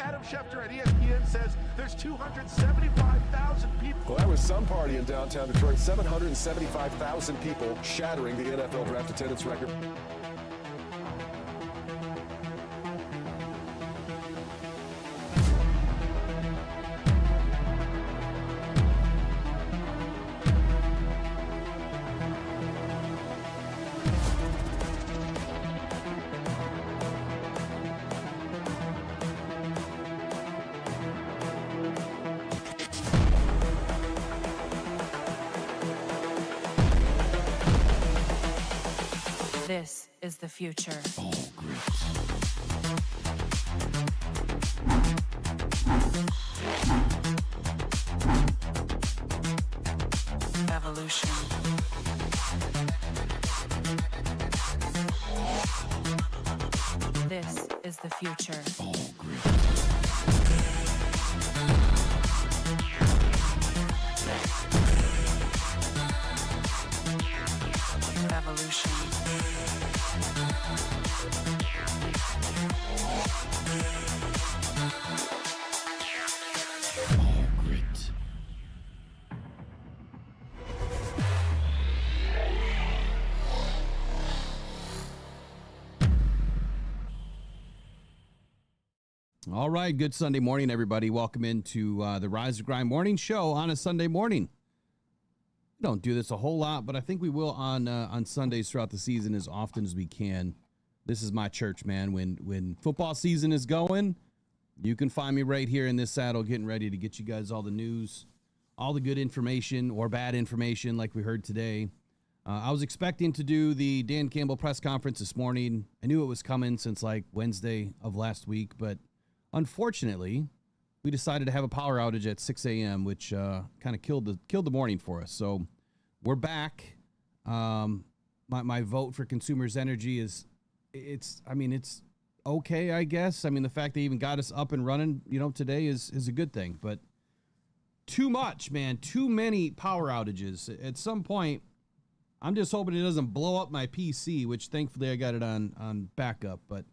Adam Schefter at ESPN says there's 275,000 people. Well, that was some party in downtown Detroit. 775,000 people shattering the NFL draft attendance record. This is the future. Evolution. This is the future. Evolution. All right, good Sunday morning, everybody. Welcome into the Rise of Grind morning show on a Sunday morning. We don't do this a whole lot, but I think we will on Sundays throughout the season as often as we can. This is my church, man. When football season is going, you can find me right here in this saddle getting ready to get you guys all the news, all the good information or bad information like we heard today. I was expecting to do the Dan Campbell press conference this morning. I knew it was coming since like Wednesday of last week, but unfortunately, we decided to have a power outage at 6 a.m., which kind of killed the morning for us. So we're back. My vote for Consumers Energy is it's okay, I guess. I mean, the fact they even got us up and running, today is a good thing. But too much, man. Too many power outages. At some point, I'm just hoping it doesn't blow up my PC, which thankfully I got it on backup. But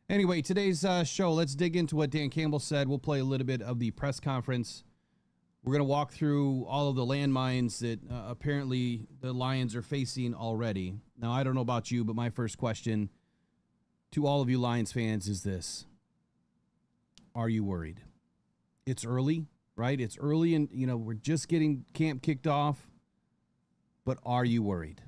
anyway, today's show, let's dig into what Dan Campbell said. We'll play a little bit of the press conference. We're going to walk through all of the landmines that apparently the Lions are facing already. Now, I don't know about you, but my first question to all of you Lions fans is this. Are you worried? It's early, right? It's early and, we're just getting camp kicked off. But are you worried?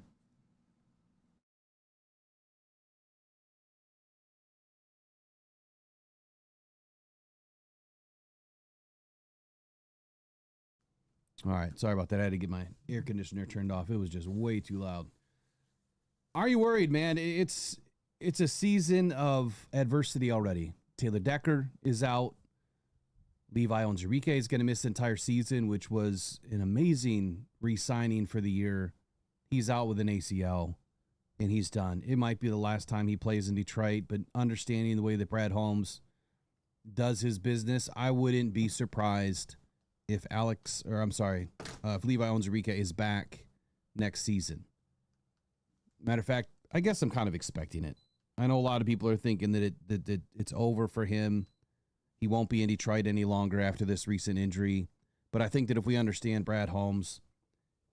All right, sorry about that. I had to get my air conditioner turned off. It was just way too loud. Are you worried, man? It's a season of adversity already. Taylor Decker is out. Levi Onwuzurike is going to miss the entire season, which was an amazing re-signing for the year. He's out with an ACL, and he's done. It might be the last time he plays in Detroit, but understanding the way that Brad Holmes does his business, I wouldn't be surprised if if Levi Onwuzurike is back next season. Matter of fact, I guess I'm kind of expecting it. I know a lot of people are thinking that it's over for him. He won't be in Detroit any longer after this recent injury. But I think that if we understand Brad Holmes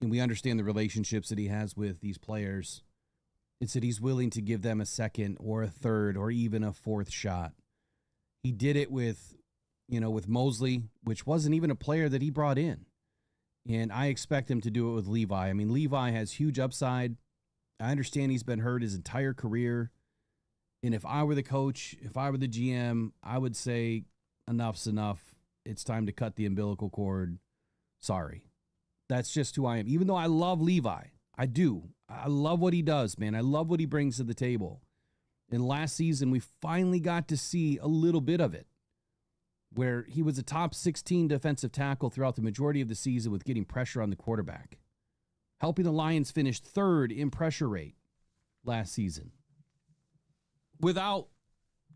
and we understand the relationships that he has with these players, it's that he's willing to give them a second or a third or even a fourth shot. He did it with Mosley, which wasn't even a player that he brought in. And I expect him to do it with Levi. I mean, Levi has huge upside. I understand he's been hurt his entire career. And if I were the coach, if I were the GM, I would say enough's enough. It's time to cut the umbilical cord. Sorry. That's just who I am. Even though I love Levi, I do. I love what he does, man. I love what he brings to the table. And last season, we finally got to see a little bit of it, where he was a top 16 defensive tackle throughout the majority of the season with getting pressure on the quarterback, helping the Lions finish third in pressure rate last season. Without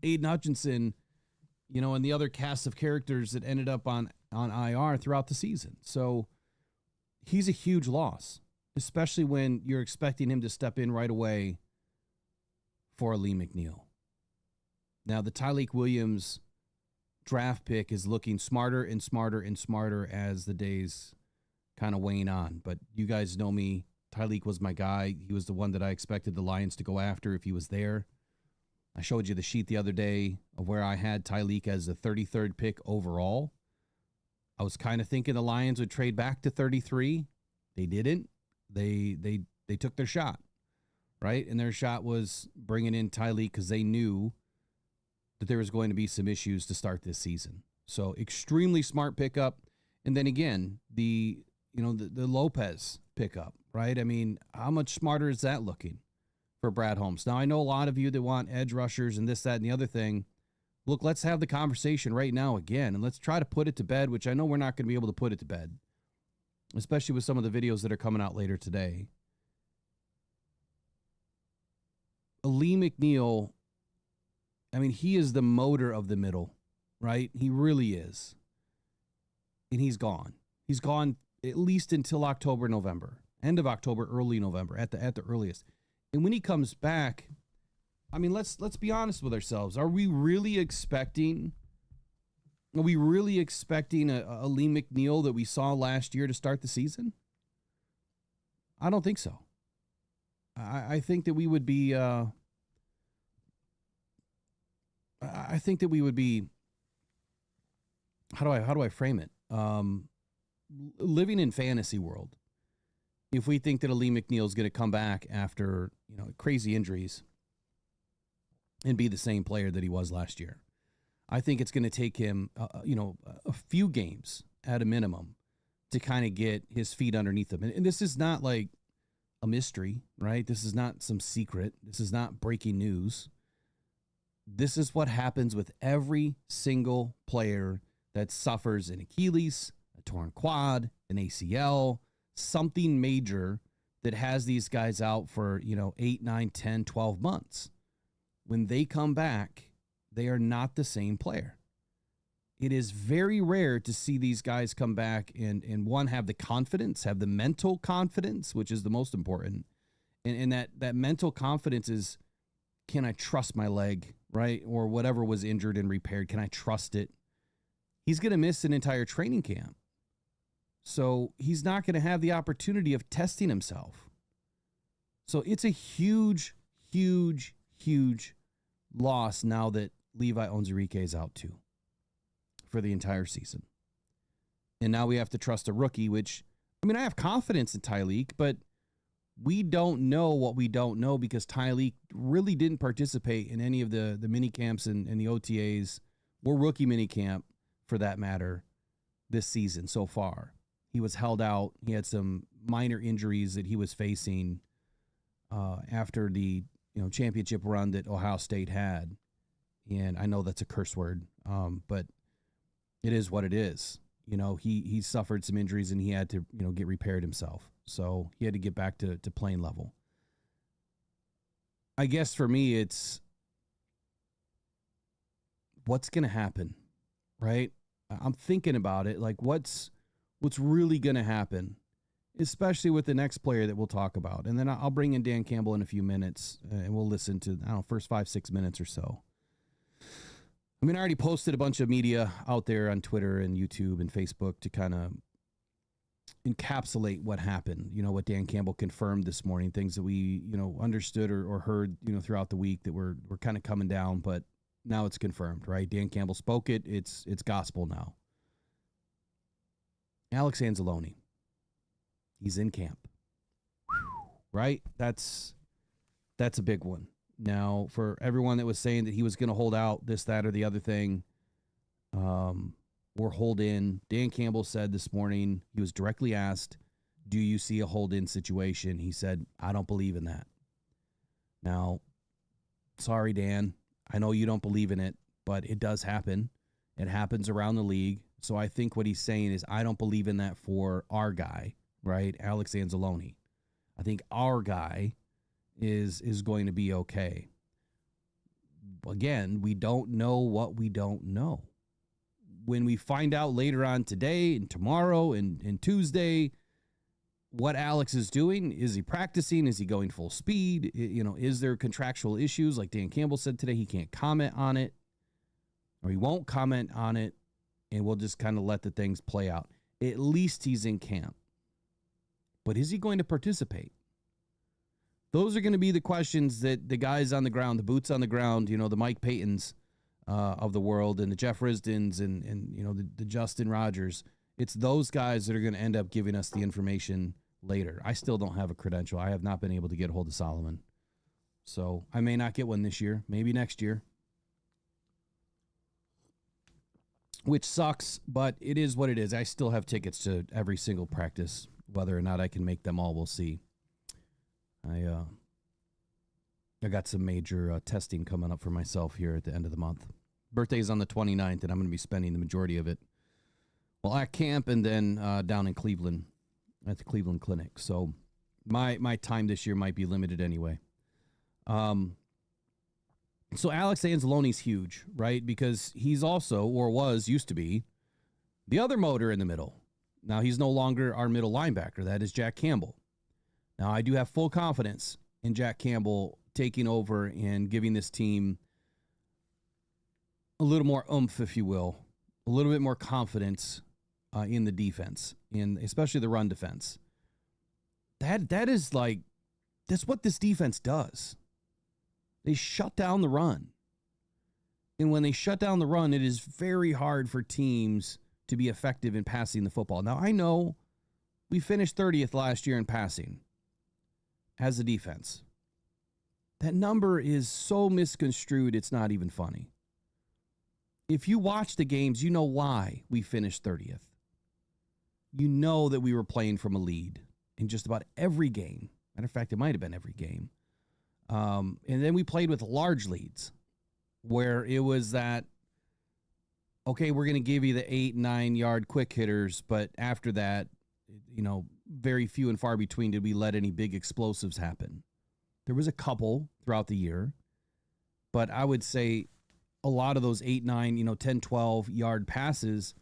Aiden Hutchinson, and the other cast of characters that ended up on IR throughout the season. So he's a huge loss, especially when you're expecting him to step in right away for Lee McNeil. Now, the Tyleik Williams draft pick is looking smarter and smarter and smarter as the days kind of wane on. But you guys know me. Tyreek was my guy. He was the one that I expected the Lions to go after if he was there. I showed you the sheet the other day of where I had Tyreek as the 33rd pick overall. I was kind of thinking the Lions would trade back to 33. They didn't. They took their shot, right? And their shot was bringing in Tyreek because they knew that there was going to be some issues to start this season. So extremely smart pickup. And then again, the Lopez pickup, right? I mean, how much smarter is that looking for Brad Holmes? Now, I know a lot of you that want edge rushers and this, that, and the other thing. Look, let's have the conversation right now again, and let's try to put it to bed, which I know we're not going to be able to put it to bed, especially with some of the videos that are coming out later today. Lee McNeil, I mean, he is the motor of the middle, right? He really is. And he's gone. He's gone at least until October, November. End of October, early November at the earliest. And when he comes back, I mean, let's be honest with ourselves. Are we really expecting a Lee McNeil that we saw last year to start the season? I don't think so. I think that we would be how do I frame it? Living in fantasy world. If we think that a Lee McNeil is going to come back after, crazy injuries and be the same player that he was last year, I think it's going to take him, a few games at a minimum to kind of get his feet underneath him. And this is not like a mystery, right? This is not some secret. This is not breaking news. This is what happens with every single player that suffers an Achilles, a torn quad, an ACL, something major that has these guys out for, 8, 9, 10, 12 months. When they come back, they are not the same player. It is very rare to see these guys come back and one, have the confidence, have the mental confidence, which is the most important. And that mental confidence is, can I trust my leg, right? Or whatever was injured and repaired. Can I trust it? He's going to miss an entire training camp. So he's not going to have the opportunity of testing himself. So it's a huge, huge, huge loss now that Levi Onwuzurike is out too for the entire season. And now we have to trust a rookie, which, I have confidence in Tyreek, but we don't know what we don't know because Tyreek really didn't participate in any of the mini camps and the OTAs or rookie mini camp for that matter this season so far. He was held out. He had some minor injuries that he was facing after the championship run that Ohio State had. And I know that's a curse word, but it is what it is. He suffered some injuries and he had to, get repaired himself. So he had to get back to playing level. I guess for me, it's what's going to happen, right? I'm thinking about it. Like what's really going to happen, especially with the next player that we'll talk about. And then I'll bring in Dan Campbell in a few minutes and we'll listen to, first 5-6 minutes or so. I already posted a bunch of media out there on Twitter and YouTube and Facebook to kind of encapsulate what happened, what Dan Campbell confirmed this morning, things that we, understood or heard, throughout the week that were kind of coming down, but now it's confirmed, right? Dan Campbell spoke it. It's gospel now. Alex Anzalone, he's in camp, right? That's a big one. Now, for everyone that was saying that he was going to hold out this, that, or the other thing, or hold in, Dan Campbell said this morning, he was directly asked, do you see a hold in situation? He said, I don't believe in that. Now, sorry, Dan, I know you don't believe in it, but it does happen. It happens around the league. So I think what he's saying is, I don't believe in that for our guy, right? Alex Anzalone. I think our guy is going to be okay. Again, we don't know what we don't know. When we find out later on today and tomorrow and Tuesday what Alex is doing, is he practicing? Is he going full speed? Is there contractual issues? Like Dan Campbell said today, he can't comment on it. or he won't comment on it, and we'll just kind of let the things play out. At least he's in camp. But is he going to participate? Those are going to be the questions that the guys on the ground, the boots on the ground, the Mike Paytons of the world, and the Jeff Risdons, and the Justin Rogers. It's those guys that are going to end up giving us the information later. I still don't have a credential. I have not been able to get a hold of Solomon. So I may not get one this year, maybe next year. Which sucks, but it is what it is. I still have tickets to every single practice. Whether or not I can make them all, we'll see. I got some major testing coming up for myself here at the end of the month. Birthday's on the 29th, and I'm going to be spending the majority of it, well, at camp and then down in Cleveland at the Cleveland Clinic. So my time this year might be limited anyway. So Alex Anzalone's huge, right? Because he's also, or used to be, the other motor in the middle. Now, he's no longer our middle linebacker. That is Jack Campbell. Now, I do have full confidence in Jack Campbell taking over and giving this team a little more oomph, if you will, a little bit more confidence in the defense, especially the run defense. That's what this defense does. They shut down the run. And when they shut down the run, it is very hard for teams to be effective in passing the football. Now, I know we finished 30th last year in passing as a defense. That number is so misconstrued, it's not even funny. If you watch the games, you know why we finished 30th. You know that we were playing from a lead in just about every game. Matter of fact, it might have been every game. And then we played with large leads where it was that, okay, we're going to give you the 8-9 yard quick hitters, but after that, very few and far between did we let any big explosives happen. There was a couple throughout the year, but I would say a lot of those 8-9, 10, 12 yard passes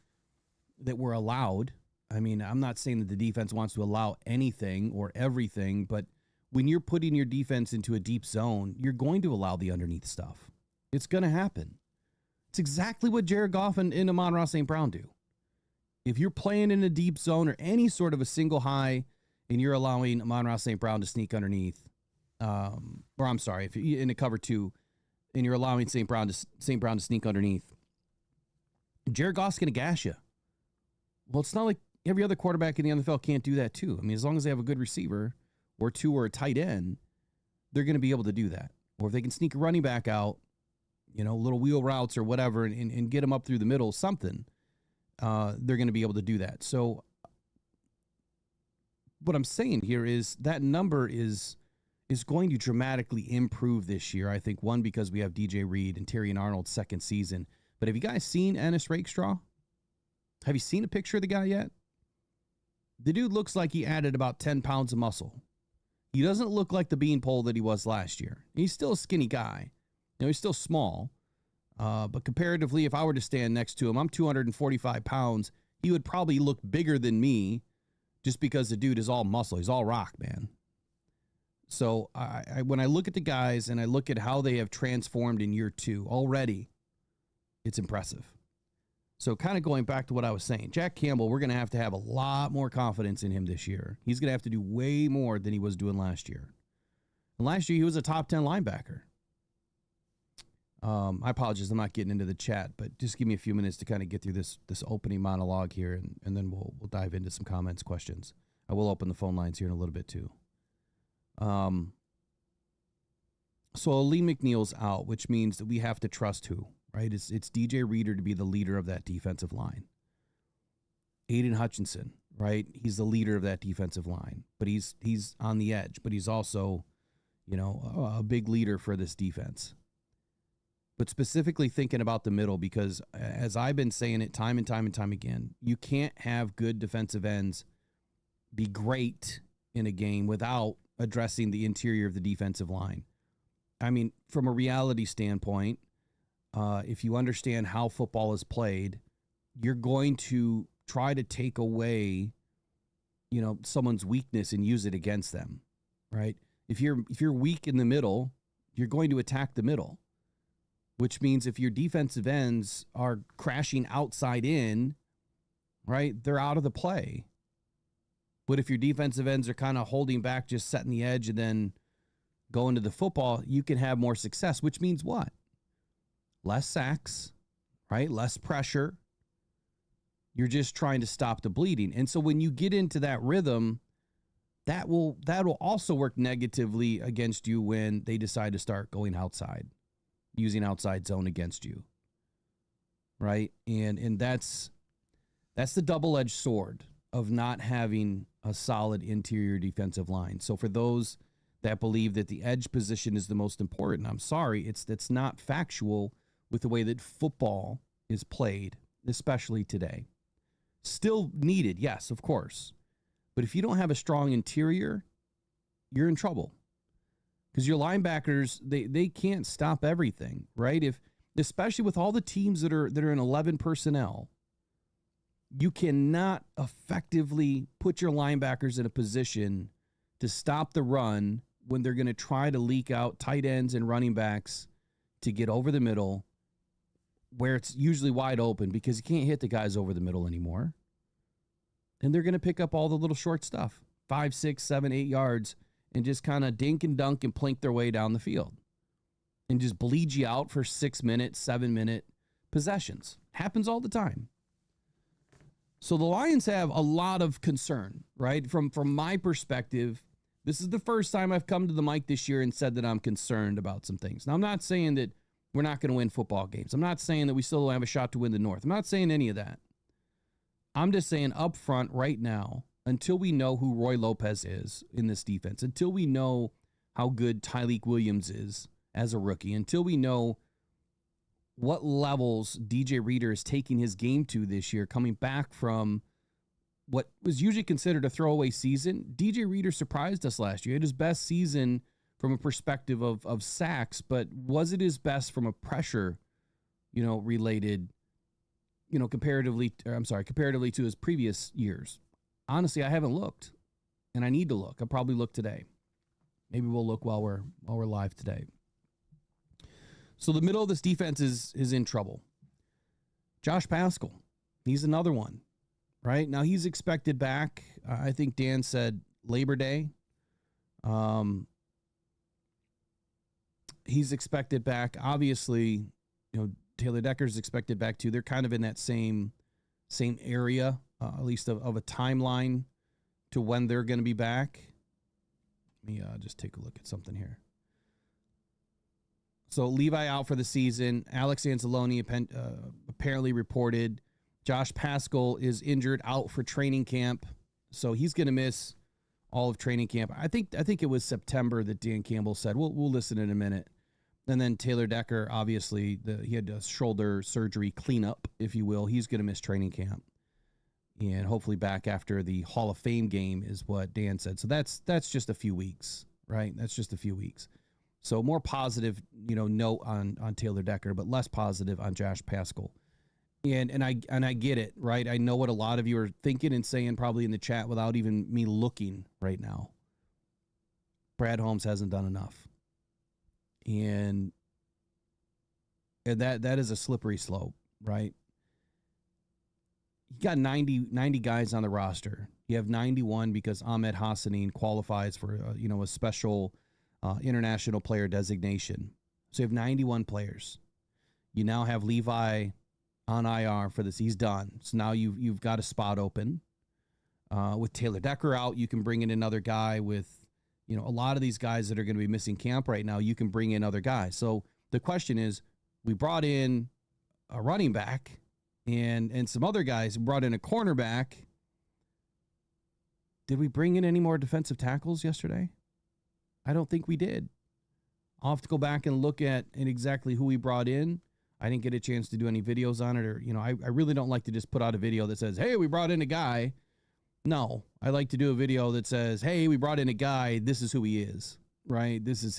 that were allowed. I mean, I'm not saying that the defense wants to allow anything or everything, but when you're putting your defense into a deep zone, you're going to allow the underneath stuff. It's going to happen. It's exactly what Jared Goff and Amon-Ra St. Brown do. If you're playing in a deep zone or any sort of a single high and you're allowing Amon-Ra St. Brown to sneak underneath, if you're in a cover 2 and you're allowing St. Brown to sneak underneath, Jared Goff's going to gash you. Well, it's not like every other quarterback in the NFL can't do that too. I mean, as long as they have a good receiver or two or a tight end, they're going to be able to do that. Or if they can sneak a running back out, little wheel routes or whatever, and get them up through the middle, something, they're going to be able to do that. So what I'm saying here is that number is going to dramatically improve this year. I think, one, because we have DJ Reed and Terry and Arnold's second season. But have you guys seen Ennis Rakestraw? Have you seen a picture of the guy yet? The dude looks like he added about 10 pounds of muscle. He doesn't look like the beanpole that he was last year. He's still a skinny guy. He's still small. But comparatively, if I were to stand next to him, I'm 245 pounds. He would probably look bigger than me just because the dude is all muscle. He's all rock, man. So when I look at the guys and I look at how they have transformed in year 2 already, it's impressive. So kind of going back to what I was saying, Jack Campbell, we're going to have a lot more confidence in him this year. He's going to have to do way more than he was doing last year. And last year, he was a top 10 linebacker. I apologize, I'm not getting into the chat, but just give me a few minutes to kind of get through this opening monologue here, and then we'll dive into some comments, questions. I will open the phone lines here in a little bit too. So Lee McNeil's out, which means that we have to trust who? Right? It's DJ Reader to be the leader of that defensive line. Aiden Hutchinson, right? He's the leader of that defensive line, but he's on the edge, but he's also, a big leader for this defense. But specifically thinking about the middle, because as I've been saying it time and time again, you can't have good defensive ends be great in a game without addressing the interior of the defensive line. I mean, from a reality standpoint, if you understand how football is played, you're going to try to take away, someone's weakness and use it against them, right? If you're weak in the middle, you're going to attack the middle. which means if your defensive ends are crashing outside in, right, they're out of the play. But if your defensive ends are kind of holding back, just setting the edge and then going to the football, you can have more success, which means what? Less sacks, right? Less pressure. You're just trying to stop the bleeding. And so when you get into that rhythm, that will also work negatively against you when they decide to start going outside, using outside zone against you. Right? And that's the double-edged sword of not having a solid interior defensive line. So for those that believe that the edge position is the most important, I'm sorry, it's not factual with the way that football is played, especially today. Still needed, yes, of course. But if you don't have a strong interior, you're in trouble. Because your linebackers, they can't stop everything, right? Especially with all the teams that are in 11 personnel, you cannot effectively put your linebackers in a position to stop the run when they're going to try to leak out tight ends and running backs to get over the middle where it's usually wide open because you can't hit the guys over the middle anymore. And they're going to pick up all the little short stuff, 5, 6, 7, 8 yards, and just kind of dink and dunk and plink their way down the field and just bleed you out for 6-minute, 7-minute possessions. Happens all the time. So the Lions have a lot of concern, right? From my perspective, this is the first time I've come to the mic this year and said that I'm concerned about some things. Now, I'm not saying that we're not going to win football games. I'm not saying that we still don't have a shot to win the North. I'm not saying any of that. I'm just saying up front right now, until we know who Roy Lopez is in this defense, until we know how good Tyleik Williams is as a rookie, until we know what levels DJ Reader is taking his game to this year, coming back from what was usually considered a throwaway season. DJ Reader surprised us last year. He had his best season from a perspective of sacks, but was it his best from a pressure, related, comparatively to his previous years? Honestly, I haven't looked, and I need to look. I'll probably look today. Maybe we'll look while we're live today. So the middle of this defense is in trouble. Josh Paschal, he's another one, right? Now he's expected back. I think Dan said Labor Day. He's expected back. Obviously, Taylor Decker's expected back too. They're kind of in that same area, at least of a timeline to when they're going to be back. Let me just take a look at something here. So Levi out for the season. Alex Anzalone apparently reported. Josh Paschal is injured, out for training camp, so he's going to miss all of training camp. I think it was September that Dan Campbell said. We'll listen in a minute. And then Taylor Decker, obviously, he had a shoulder surgery cleanup, if you will. He's going to miss training camp, and hopefully back after the Hall of Fame game is what Dan said. So that's just a few weeks, right? That's just a few weeks. So more positive, note on Taylor Decker, but less positive on Josh Paschal. And I get it, right? I know what a lot of you are thinking and saying probably in the chat without even me looking right now. Brad Holmes hasn't done enough. And that is a slippery slope, right? You got 90 guys on the roster. You have 91 because Ahmed Hassanin qualifies for a special international player designation. So you have 91 players. You now have Levi on IR for this. He's done. So now you've got a spot open. With Taylor Decker out, you can bring in another guy. With a lot of these guys that are going to be missing camp right now, you can bring in other guys. So the question is, we brought in a running back and some other guys. We brought in a cornerback. Did we bring in any more defensive tackles yesterday? I don't think we did. I'll have to go back and look at exactly who we brought in. I didn't get a chance to do any videos on it, or, I really don't like to just put out a video that says, hey, we brought in a guy. No, I like to do a video that says, hey, we brought in a guy. This is who he is, right? This is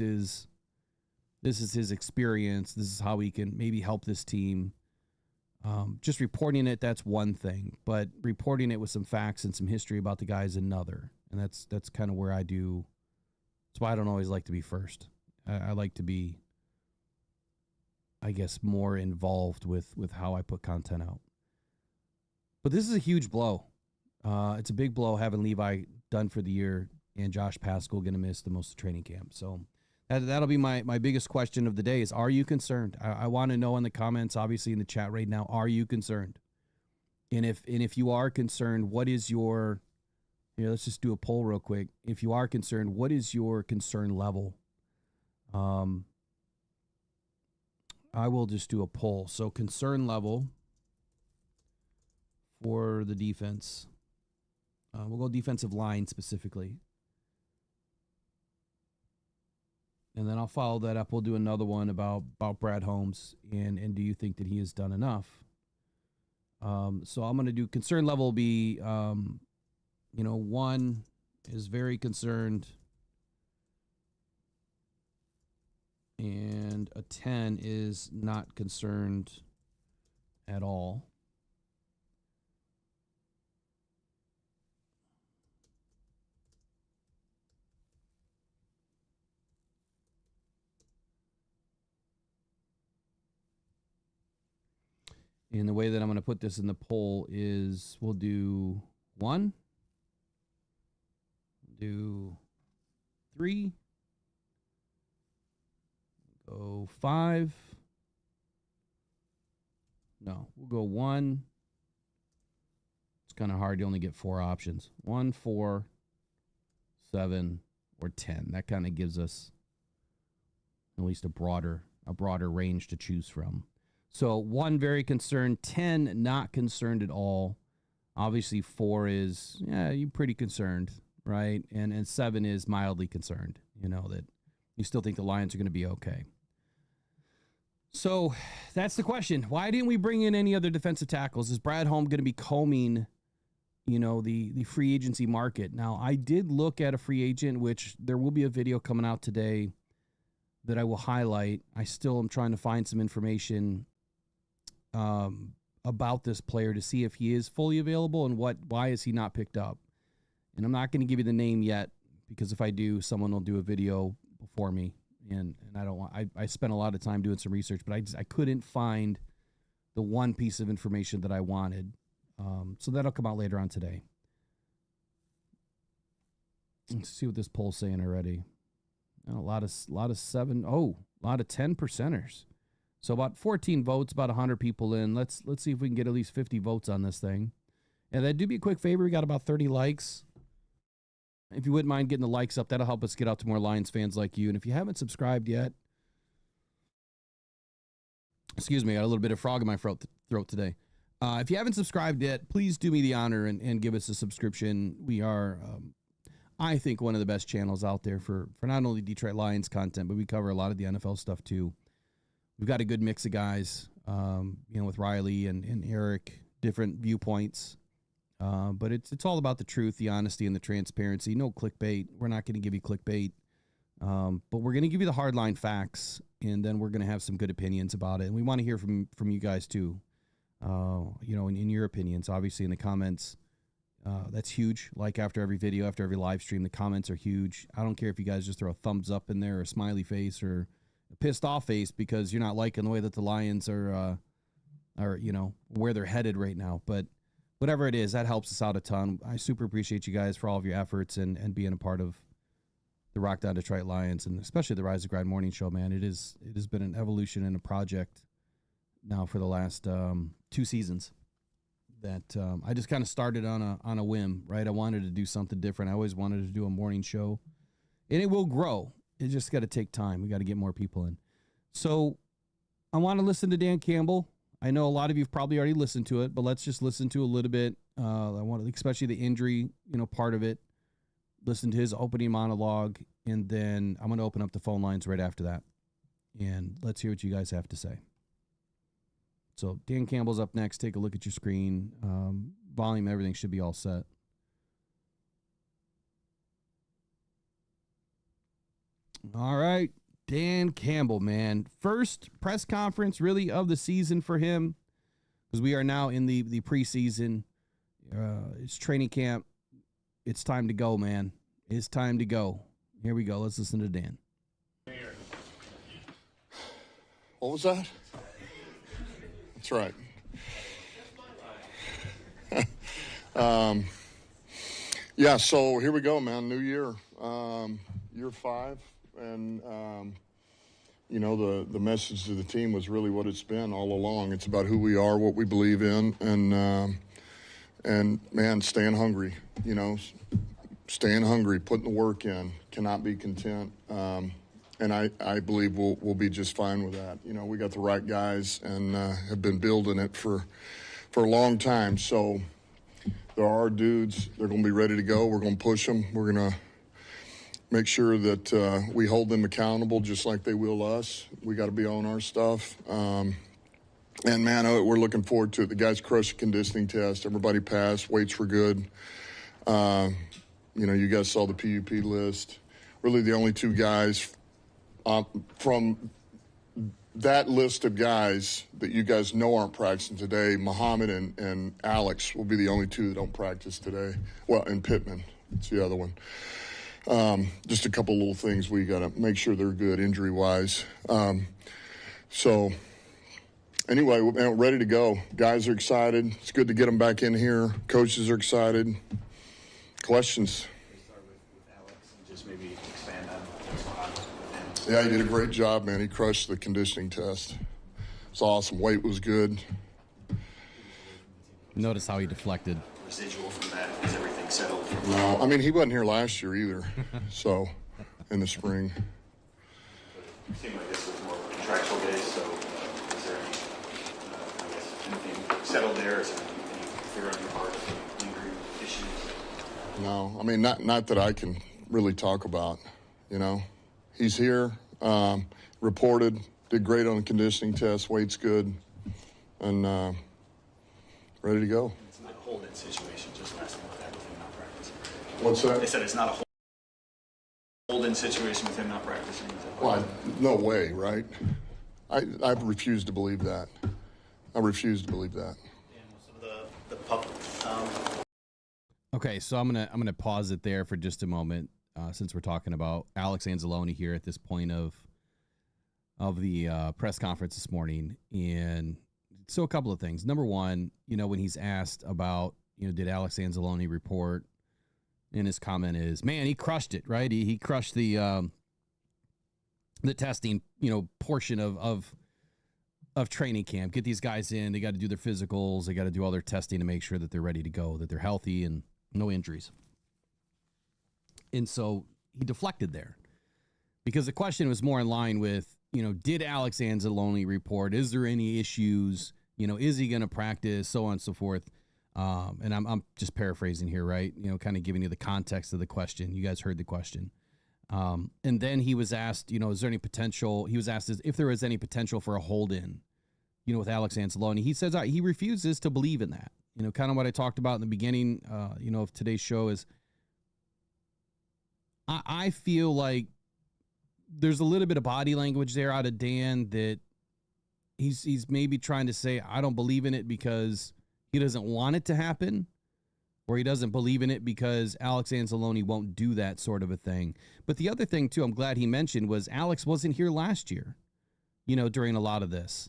his experience. This is how he can maybe help this team. Just reporting it, that's one thing, but reporting it with some facts and some history about the guy is another. And that's kind of where I do. That's why I don't always like to be first. I like to be I guess, more involved with how I put content out. But this is a huge blow. It's a big blow having Levi done for the year and Josh Paschal going to miss the most of training camp. So that'll be my biggest question of the day is, are you concerned? I want to know in the comments, obviously in the chat right now, are you concerned? And if you are concerned, what is your, here, let's just do a poll real quick. If you are concerned, what is your concern level? I will just do a poll. So concern level for the defense. We'll go defensive line specifically. And then I'll follow that up. We'll do another one about Brad Holmes and do you think that he has done enough? So I'm going to do concern level will be, 1 is very concerned. And a 10 is not concerned at all. And the way that I'm going to put this in the poll is we'll do 1, do 3, go 5. No, we'll go 1. It's kind of hard. You only get 4 options. 1, 4, 7, or 10. That kind of gives us at least a broader range to choose from. So 1 very concerned, 10 not concerned at all. Obviously 4 is, yeah, you're pretty concerned, right? And 7 is mildly concerned, that you still think the Lions are going to be okay. So that's the question. Why didn't we bring in any other defensive tackles? Is Brad Holmes going to be combing, the free agency market? Now, I did look at a free agent, which there will be a video coming out today that I will highlight. I still am trying to find some information about this player to see if he is fully available and why is he not picked up. And I'm not going to give you the name yet because if I do, someone will do a video before me. And I don't want, I spent a lot of time doing some research, but I couldn't find the one piece of information that I wanted. So that'll come out later on today. Let's see what this poll's saying already. A lot of 7. Oh, a lot of 10 percenters. So about 14 votes, about 100 people in. Let's see if we can get at least 50 votes on this thing. And then do me a quick favor. We got about 30 likes. If you wouldn't mind getting the likes up, that'll help us get out to more Lions fans like you. And if you haven't subscribed yet, excuse me, I got a little bit of frog in my throat today. If you haven't subscribed yet, please do me the honor and give us a subscription. We are, I think, one of the best channels out there for not only Detroit Lions content, but we cover a lot of the NFL stuff too. We've got a good mix of guys, with Riley and Eric, different viewpoints. But it's all about the truth, the honesty, and the transparency. No clickbait. We're not going to give you clickbait. But we're going to give you the hardline facts, and then we're going to have some good opinions about it. And we want to hear from you guys too. In your opinions, obviously in the comments. That's huge. Like after every video, after every live stream, the comments are huge. I don't care if you guys just throw a thumbs up in there, or a smiley face, or a pissed off face because you're not liking the way that the Lions are where they're headed right now. But whatever it is, that helps us out a ton. I super appreciate you guys for all of your efforts and being a part of the Rockhound Detroit Lions, and especially the Rise of Grind Morning Show, man. It has been an evolution and a project now for the last 2 seasons that I just kind of started on a whim, right? I wanted to do something different. I always wanted to do a morning show, and it will grow. It just got to take time. We got to get more people in. So I want to listen to Dan Campbell. I know a lot of you have probably already listened to it, but let's just listen to a little bit. I want to, especially the injury, part of it. Listen to his opening monologue, and then I'm going to open up the phone lines right after that. And let's hear what you guys have to say. So Dan Campbell's up next. Take a look at your screen. Volume, everything should be all set. All right. Dan Campbell, man. First press conference really of the season for him, because we are now in the preseason. It's training camp. It's time to go, man. It's time to go. Here we go. Let's listen to Dan. What was that? That's right. Yeah, so here we go, man. New year, year 5. And, you know, the message to the team was really what it's been all along. It's about who we are, what we believe in, and man, staying hungry, you know, staying hungry, putting the work in, cannot be content. And I believe we'll be just fine with that. You know, we got the right guys and have been building it for a long time. So there are dudes, they're going to be ready to go. We're going to push them. We're going to make sure that we hold them accountable just like they will us. We got to be on our stuff. And, man, we're looking forward to it. The guys crushed the conditioning test. Everybody passed. Weights were good. You know, you guys saw the PUP list. Really the only 2 guys from that list of guys that you guys know aren't practicing today, Muhammad and Alex will be the only 2 that don't practice today. Well, and Pittman, it's the other one. Just a couple little things we got to make sure they're good injury-wise. So anyway, we're ready to go. Guys are excited. It's good to get them back in here. Coaches are excited. Questions? Start with Alex and just maybe expand on what's going on with him. Yeah, he did a great job, man. He crushed the conditioning test. It's awesome. Weight was good. Notice how he deflected. Residual from that, is everything settled? No, I mean, he wasn't here last year either. So, in the spring. It seemed like this was more contractual based, so is there any, I guess, anything settled there? Is there any fear on your part of injury issues? No, I mean, not that I can really talk about, you know. He's here, reported, did great on the conditioning test, weight's good, and ready to go. It's not a hold-in situation, just asking about that with him not practicing. What's that? They said it's not a hold-in situation with him not practicing. Well, no way, right? I refuse to believe that. I refuse to believe that. And some of the pup. Okay, so I'm gonna pause it there for just a moment, since we're talking about Alex Anzalone here at this point of the press conference this morning. And so a couple of things. Number one, you know, when he's asked about, you know, did Alex Anzalone report, and his comment is, man, he crushed it, right? He crushed the testing, you know, portion of training camp. Get these guys in. They got to do their physicals. They got to do all their testing to make sure that they're ready to go, that they're healthy and no injuries. And so he deflected there because the question was more in line with, you know, did Alex Anzalone report? Is there any issues? You know, is he going to practice? So on and so forth. And I'm just paraphrasing here, right? You know, kind of giving you the context of the question. You guys heard the question. And then he was asked, you know, is there any potential? He was asked if there was any potential for a hold-in, you know, with Alex Anzalone. He says he refuses to believe in that. You know, kind of what I talked about in the beginning, you know, of today's show is I feel like there's a little bit of body language there out of Dan that he's maybe trying to say, I don't believe in it because he doesn't want it to happen, or he doesn't believe in it because Alex Anzalone won't do that sort of a thing. But the other thing, too, I'm glad he mentioned was Alex wasn't here last year, you know, during a lot of this.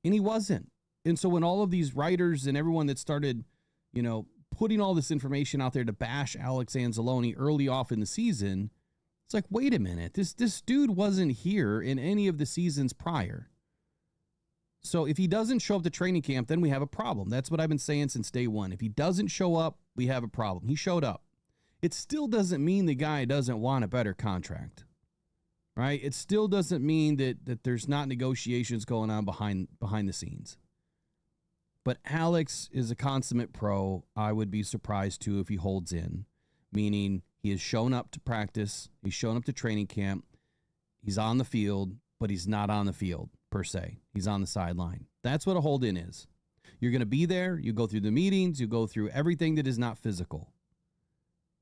And he wasn't. And so when all of these writers and everyone that started, you know, putting all this information out there to bash Alex Anzalone early off in the season, it's like, wait a minute, this dude wasn't here in any of the seasons prior. So if he doesn't show up to training camp, then we have a problem. That's what I've been saying since day one. If he doesn't show up, we have a problem. He showed up. It still doesn't mean the guy doesn't want a better contract, right? It still doesn't mean that there's not negotiations going on behind the scenes. But Alex is a consummate pro. I would be surprised, too, if he holds in, meaning he has shown up to practice. He's shown up to training camp. He's on the field, but he's not on the field, per se. He's on the sideline. That's what a hold-in is. You're going to be there. You go through the meetings. You go through everything that is not physical.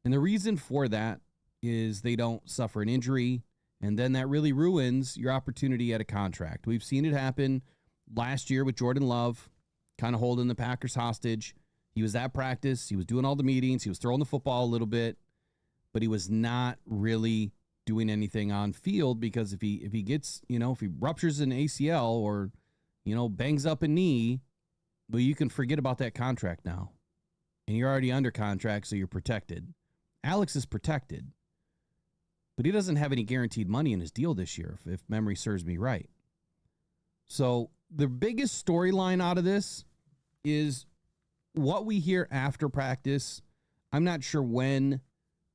And the reason for that is they don't suffer an injury, and then that really ruins your opportunity at a contract. We've seen it happen last year with Jordan Love, kind of holding the Packers hostage. He was at practice. He was doing all the meetings. He was throwing the football a little bit, but he was not really doing anything on field, because if he gets, if he ruptures an ACL or, bangs up a knee, well, you can forget about that contract now. And you're already under contract, so you're protected. Alex is protected, but he doesn't have any guaranteed money in his deal this year, if memory serves me right. So the biggest storyline out of this is what we hear after practice. I'm not sure when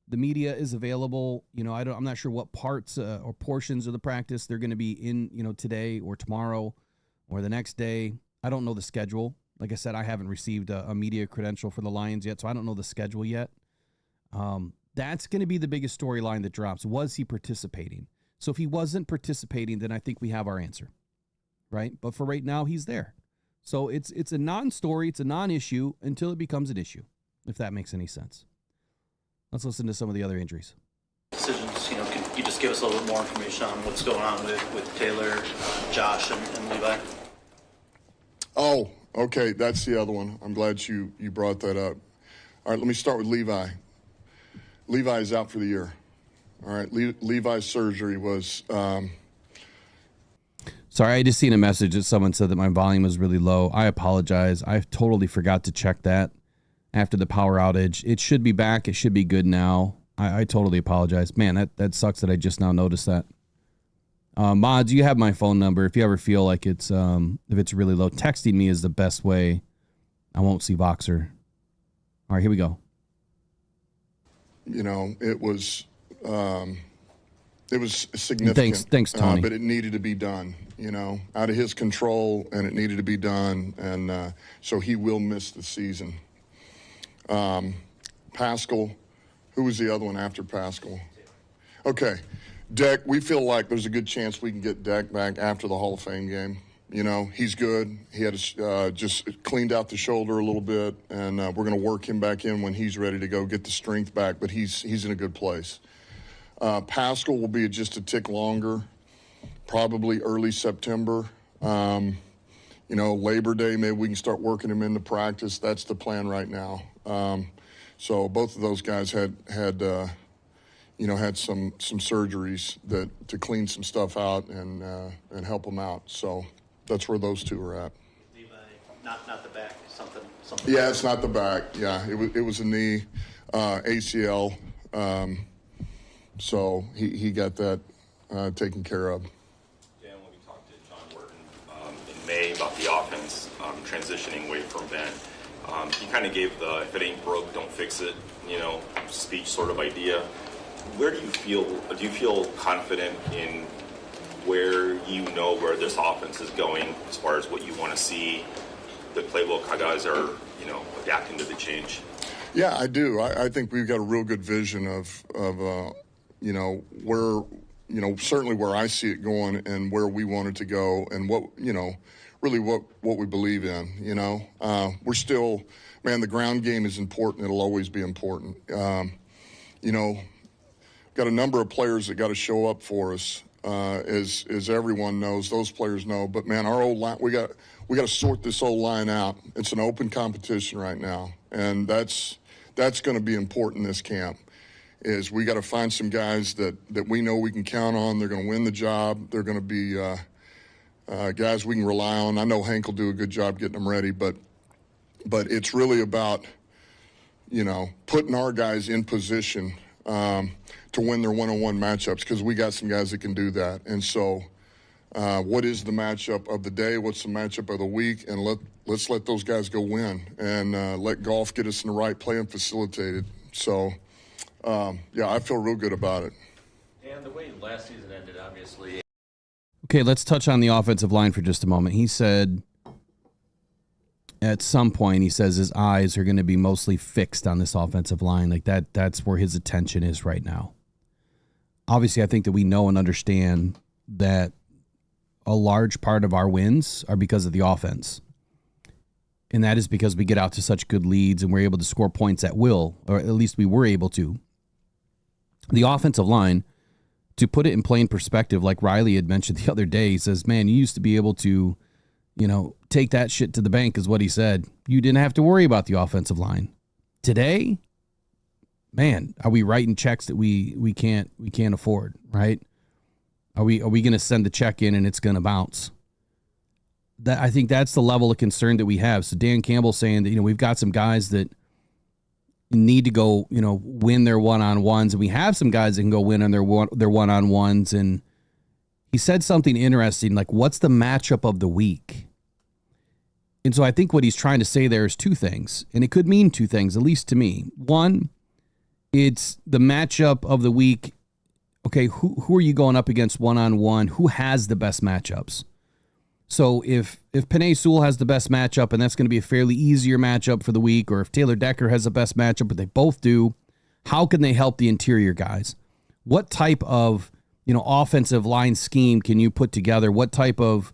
the media is available. I'm not sure what parts or portions of the practice they're going to be in, today or tomorrow or the next day. I don't know the schedule. Like I said, I haven't received a media credential for the Lions yet, so I don't know the schedule yet. That's going to be the biggest storyline that drops. Was he participating? So if he wasn't participating, then I think we have our answer, right? But for right now, he's there. So it's a non-story, it's a non-issue until it becomes an issue, if that makes any sense. Let's listen to some of the other injuries. Decisions, can you just give us a little bit more information on what's going on with Taylor, Josh, and Levi? Oh, okay, that's the other one. I'm glad you brought that up. All right, let me start with Levi. Levi is out for the year. All right, Levi's surgery was... Sorry, I just seen a message that someone said that my volume was really low. I apologize. I totally forgot to check that after the power outage. It should be back. It should be good now. I totally apologize. Man, that sucks that I just now noticed that. Mods, you have my phone number. If you ever feel like if it's really low, texting me is the best way. I won't see Voxer. All right, here we go. It was significant. Thanks, Tony. But it needed to be done, out of his control, and it needed to be done. And so he will miss the season. Pascal, who was the other one after Pascal? Okay. Deck, we feel like there's a good chance we can get Deck back after the Hall of Fame game. He's good. He had just cleaned out the shoulder a little bit, and we're going to work him back in when he's ready to go get the strength back, but he's in a good place. Pascal will be just a tick longer, probably early September. Labor Day, maybe we can start working him into practice. That's the plan right now. So both of those guys had some surgeries to clean some stuff out and help them out. So that's where those two are at. Levi, not the back, something. Yeah, it's not the back. Yeah, it was a knee, ACL. So he got that taken care of. Dan, when we talked to John Wharton in May about the offense transitioning away from Ben, he kind of gave the "if it ain't broke, don't fix it," speech sort of idea. Where do you feel confident in where where this offense is going as far as what you want to see? The playbook, how guys are adapting to the change. Yeah, I do. I think we've got a real good vision of where certainly where I see it going and where we want it to go, and what really what we believe in. We're still, man, the ground game is important. It'll always be important. Got a number of players that got to show up for us, as everyone knows. Those players know. But man, our old line, we got to sort this old line out. It's an open competition right now, and that's going to be important in this camp. Is we got to find some guys that we know we can count on. They're going to win the job. They're going to be guys we can rely on. I know Hank will do a good job getting them ready, but it's really about putting our guys in position to win their one-on-one matchups, because we got some guys that can do that. And so what is the matchup of the day? What's the matchup of the week? And let's let those guys go win, and let golf get us in the right play and facilitate it. So, I feel real good about it. And the way last season ended, obviously. Okay, let's touch on the offensive line for just a moment. He said at some point, he says his eyes are going to be mostly fixed on this offensive line. Like that's where his attention is right now. Obviously, I think that we know and understand that a large part of our wins are because of the offense. And that is because we get out to such good leads and we're able to score points at will, or at least we were able to. The offensive line, to put it in plain perspective, like Riley had mentioned the other day, he says, man, you used to be able to, take that shit to the bank, is what he said. You didn't have to worry about the offensive line. Today, man, are we writing checks that we can't afford, right? Are we going to send the check in and it's going to bounce? That, I think that's the level of concern that we have. So Dan Campbell saying that, we've got some guys that need to go, win their one-on-ones, and we have some guys that can go win on their one-on-ones. And he said something interesting, like, what's the matchup of the week? And so I think what he's trying to say there is two things, and it could mean two things, at least to me. One, it's the matchup of the week. Okay, who are you going up against one-on-one? Who has the best matchups? So if Penei Sewell has the best matchup, and that's going to be a fairly easier matchup for the week, or if Taylor Decker has the best matchup, but they both do, how can they help the interior guys? What type of offensive line scheme can you put together? What type of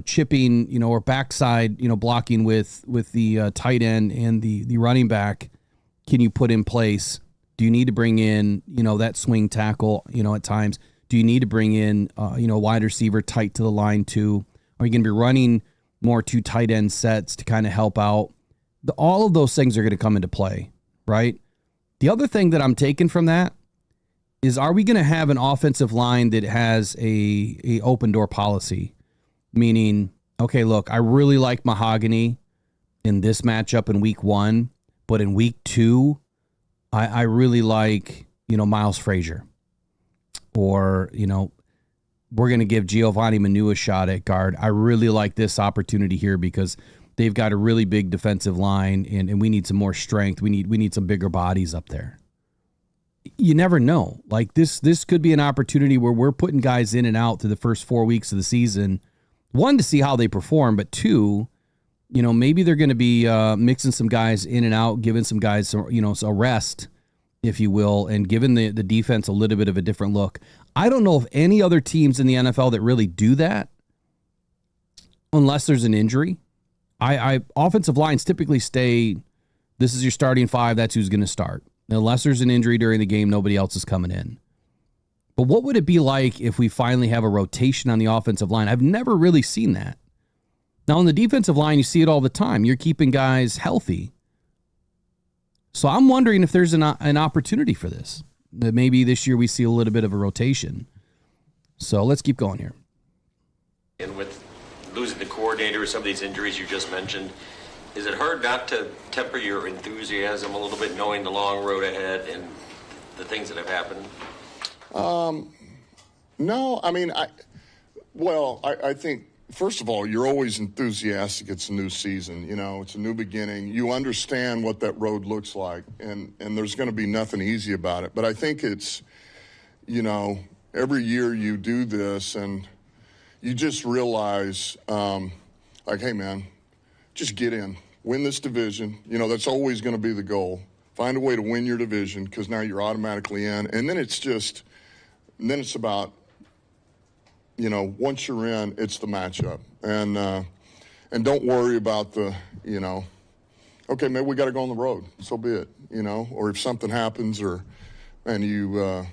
chipping or backside blocking with the tight end and the running back can you put in place? Do you need to bring in that swing tackle at times? Do you need to bring in, a wide receiver tight to the line too? Are you going to be running more two tight end sets to kind of help out? All of those things are going to come into play, right? The other thing that I'm taking from that is, are we going to have an offensive line that has a open door policy? Meaning, okay, look, I really like Mahogany in this matchup in week 1, but in week 2, I really like, Miles Frazier. Or, we're going to give Giovanni Manu a shot at guard. I really like this opportunity here because they've got a really big defensive line, and we need some more strength. We need some bigger bodies up there. You never know. Like this could be an opportunity where we're putting guys in and out through the first 4 weeks of the season. 1, to see how they perform, but 2, maybe they're going to be mixing some guys in and out, giving some guys, a rest, if you will, and giving the defense a little bit of a different look. I don't know of any other teams in the NFL that really do that unless there's an injury. Offensive lines typically stay, this is your starting 5, that's who's going to start. Unless there's an injury during the game, nobody else is coming in. But what would it be like if we finally have a rotation on the offensive line? I've never really seen that. Now, on the defensive line, you see it all the time. You're keeping guys healthy. So I'm wondering if there's an opportunity for this. That maybe this year we see a little bit of a rotation. So let's keep going here. And with losing the coordinator with some of these injuries you just mentioned, is it hard not to temper your enthusiasm a little bit, knowing the long road ahead and the things that have happened? No, I mean, I think, first of all, you're always enthusiastic. It's a new season, it's a new beginning. You understand what that road looks like, and there's going to be nothing easy about it. But I think it's, every year you do this and you just realize, hey, man, just get in, win this division. That's always going to be the goal. Find a way to win your division because now you're automatically in. And then it's about, once you're in, it's the matchup. And don't worry about the, okay, maybe we got to go on the road. So be it, or if something happens and you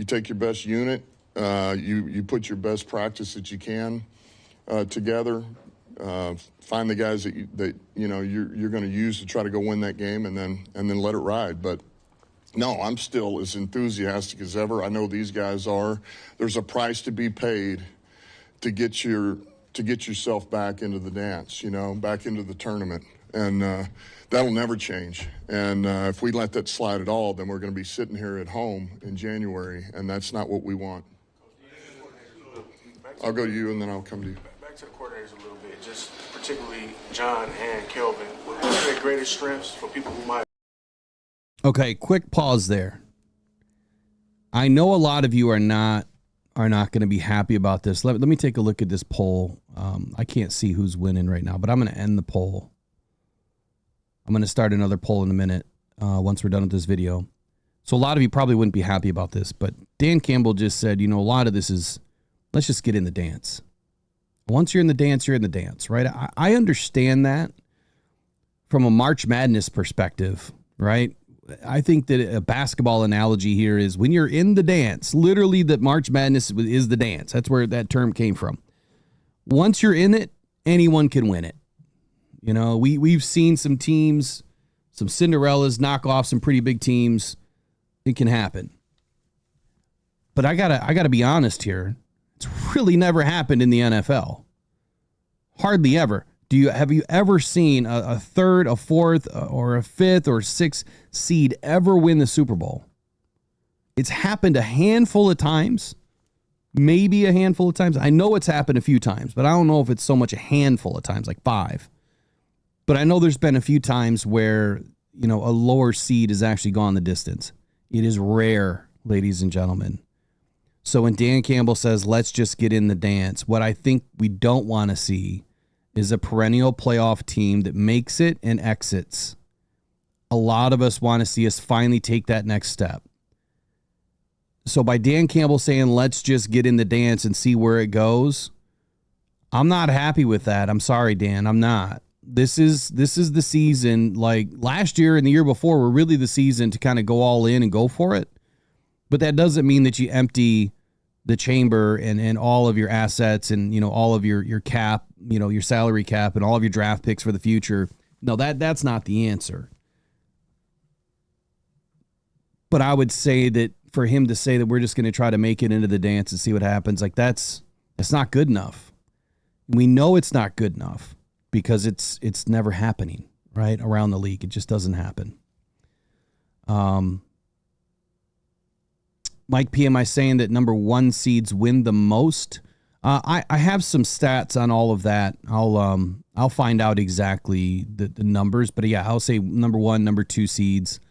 take your best unit, you put your best practice that you can together, find the guys that you're going to use to try to go win that game, and then let it ride. But no, I'm still as enthusiastic as ever. I know these guys are. There's a price to be paid to get yourself back into the dance, back into the tournament, and that'll never change. And if we let that slide at all, then we're going to be sitting here at home in January, and that's not what we want. I'll go to you, and then I'll come to you. Back to the coordinators a little bit, just particularly John and Kelvin. What are their greatest strengths for people who might? Okay, quick pause there. I know a lot of you are not going to be happy about this. Let me take a look at this poll. I can't see who's winning right now, but I'm going to end the poll. I'm going to start another poll in a minute once we're done with this video. So a lot of you probably wouldn't be happy about this, but Dan Campbell just said, a lot of this is, let's just get in the dance. Once you're in the dance, you're in the dance, right? I understand that from a March Madness perspective, right? I think that a basketball analogy here is when you're in the dance, literally that March Madness is the dance. That's where that term came from. Once you're in it, anyone can win it. We've seen some teams some Cinderellas, knock off some pretty big teams. It can happen. But I gotta be honest here. It's really never happened in the NFL. Hardly ever. Have you ever seen a third, a fourth, or a fifth, or sixth seed ever win the Super Bowl? It's happened a handful of times, maybe a handful of times. I know it's happened a few times, but I don't know if it's so much a handful of times, like 5. But I know there's been a few times where, a lower seed has actually gone the distance. It is rare, ladies and gentlemen. So when Dan Campbell says, let's just get in the dance, what I think we don't want to see is a perennial playoff team that makes it and exits. A lot of us want to see us finally take that next step. So by Dan Campbell saying, let's just get in the dance and see where it goes, I'm not happy with that. I'm sorry, Dan. I'm not. This is the season. Like last year and the year before were really the season to kind of go all in and go for it. But that doesn't mean that you empty the chamber and all of your assets and, all of your cap, your salary cap and all of your draft picks for the future. No, that's not the answer. But I would say that for him to say that we're just going to try to make it into the dance and see what happens, like that's not good enough. We know it's not good enough because it's never happening, right? Around the league. It just doesn't happen. Mike P, am I saying that number 1 seeds win the most? I have some stats on all of that. I'll find out exactly the numbers, but yeah, I'll say number 1, number 2 seeds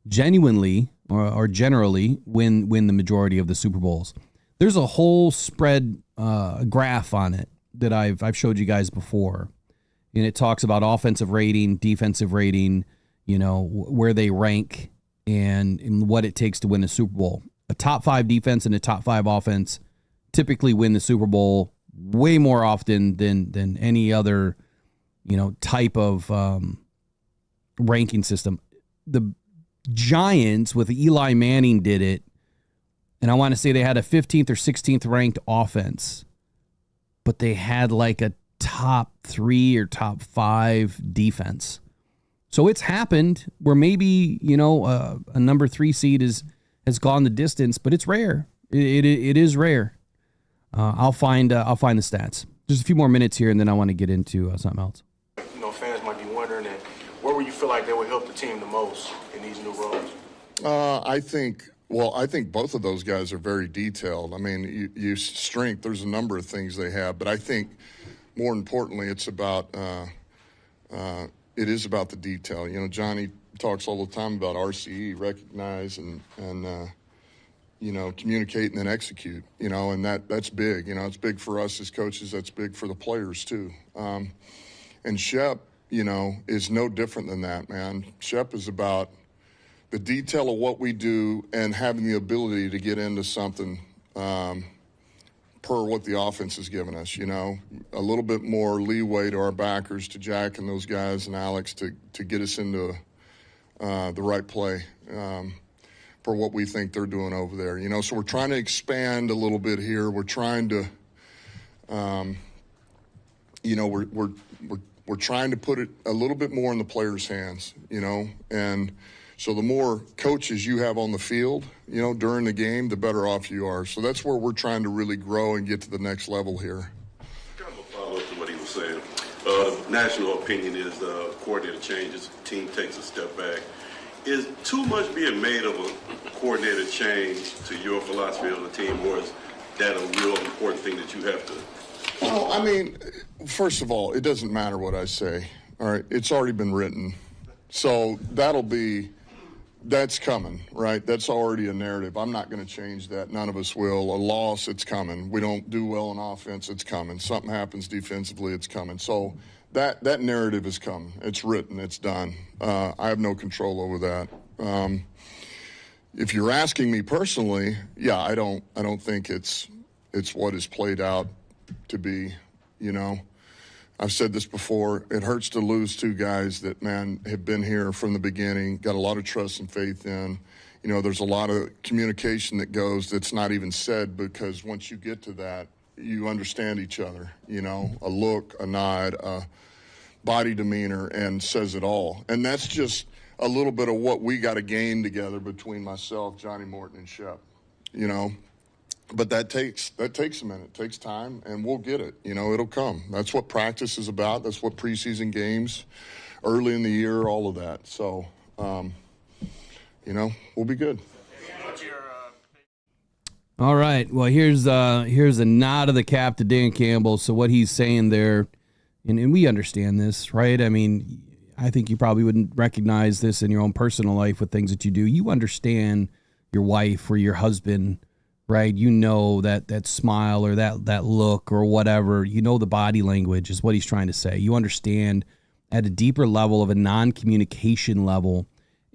genuinely or generally win the majority of the Super Bowls. There's a whole spread graph on it that I've showed you guys before, and it talks about offensive rating, defensive rating, where they rank and what it takes to win a Super Bowl. A top 5 defense and a top 5 offense typically win the Super Bowl way more often than any other, type of ranking system. The Giants with Eli Manning did it, and I want to say they had a 15th or 16th ranked offense, but they had like a top 3 or top 5 defense. So it's happened where maybe, a number 3 seed has gone the distance, but it's rare. It is rare. I'll find the stats. Just a few more minutes here, and then I want to get into something else. Fans might be wondering, where would you feel like they would help the team the most in these new roles? I think both of those guys are very detailed. I mean, you strength. There's a number of things they have, but I think more importantly, it's about it is about the detail. Johnny talks all the time about RCE, recognize and communicate and then execute, and that's big. It's big for us as coaches. That's big for the players too. And Shep, is no different than that, man. Shep is about the detail of what we do and having the ability to get into something per what the offense has given us, a little bit more leeway to our backers, to Jack and those guys and Alex to get us into the right play for what we think they're doing over there. So we're trying to expand a little bit here. We're trying to, we're trying to put it a little bit more in the players' hands, and so the more coaches you have on the field, during the game, the better off you are. So that's where we're trying to really grow and get to the next level here. Kind of a follow-up to what he was saying. National opinion is coordinator changes, team takes a step back. Is too much being made of a coordinator change to your philosophy of the team, or is that a real important thing that you have to? Well, I mean, first of all, it doesn't matter what I say. All right, it's already been written. So that's coming, right? That's already a narrative. I'm not going to change that. None of us will. A loss, it's coming. We don't do well on offense, it's coming. Something happens defensively, it's coming. So that narrative is coming. It's written, it's done. I have no control over that. If you're asking me personally, yeah, I don't think it's what is played out to be, I've said this before, it hurts to lose 2 guys that, man, have been here from the beginning, got a lot of trust and faith in. There's a lot of communication that goes that's not even said, because once you get to that, you understand each other, a look, a nod, a body demeanor, and says it all. And that's just, a little bit of what we got to gain together between myself, Johnny Morton, and Shep, you know. But that takes a minute. It takes time, and we'll get it. You know, it'll come. That's what practice is about. That's what preseason games, early in the year, all of that. So, you know, we'll be good. All right. Well, here's a nod of the cap to Dan Campbell. So what he's saying there, and we understand this, right? I mean, I think you probably wouldn't recognize this in your own personal life with things that you do. You understand your wife or your husband, right? You know that smile or that look or whatever. You know the body language is what he's trying to say. You understand at a deeper level of a non-communication level.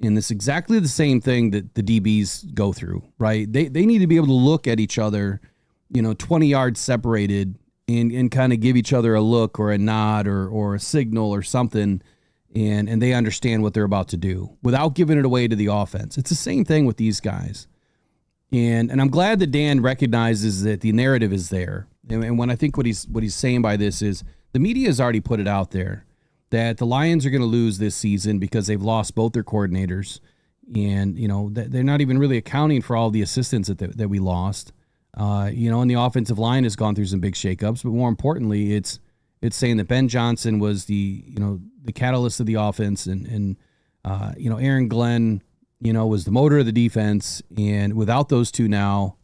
And it's exactly the same thing that the DBs go through, right? They need to be able to look at each other, 20 yards separated and kind of give each other a look or a nod or a signal or something, and they understand what they're about to do without giving it away to the offense. It's the same thing with these guys. And I'm glad that Dan recognizes that the narrative is there. And when I think what he's saying by this is the media has already put it out there that the Lions are going to lose this season because they've lost both their coordinators. And, they're not even really accounting for all the assistants that we lost. And the offensive line has gone through some big shakeups. But more importantly, it's saying that Ben Johnson was the catalyst of the offense. And Aaron Glenn, was the motor of the defense. And without those two now,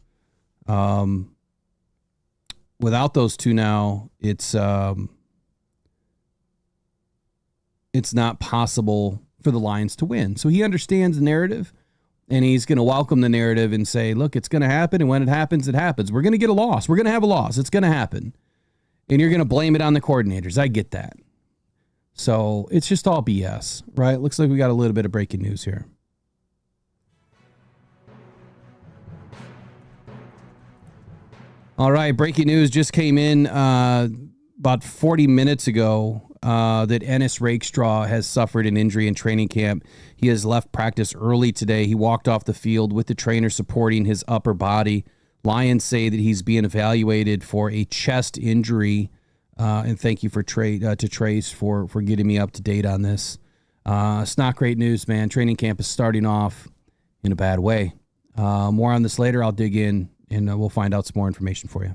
it's not possible for the Lions to win. So he understands the narrative, and he's going to welcome the narrative and say, look, it's going to happen, and when it happens, it happens. We're going to get a loss. We're going to have a loss. It's going to happen. And you're going to blame it on the coordinators. I get that. So it's just all BS, right? Looks like we got a little bit of breaking news here. All right, breaking news just came in about 40 minutes ago. That Ennis Rakestraw has suffered an injury in training camp. He has left practice early today. He walked off the field with the trainer supporting his upper body. Lions say that he's being evaluated for a chest injury. And thank you to Trace for getting me up to date on this. It's not great news, man. Training camp is starting off in a bad way. More on this later. I'll dig in and we'll find out some more information for you.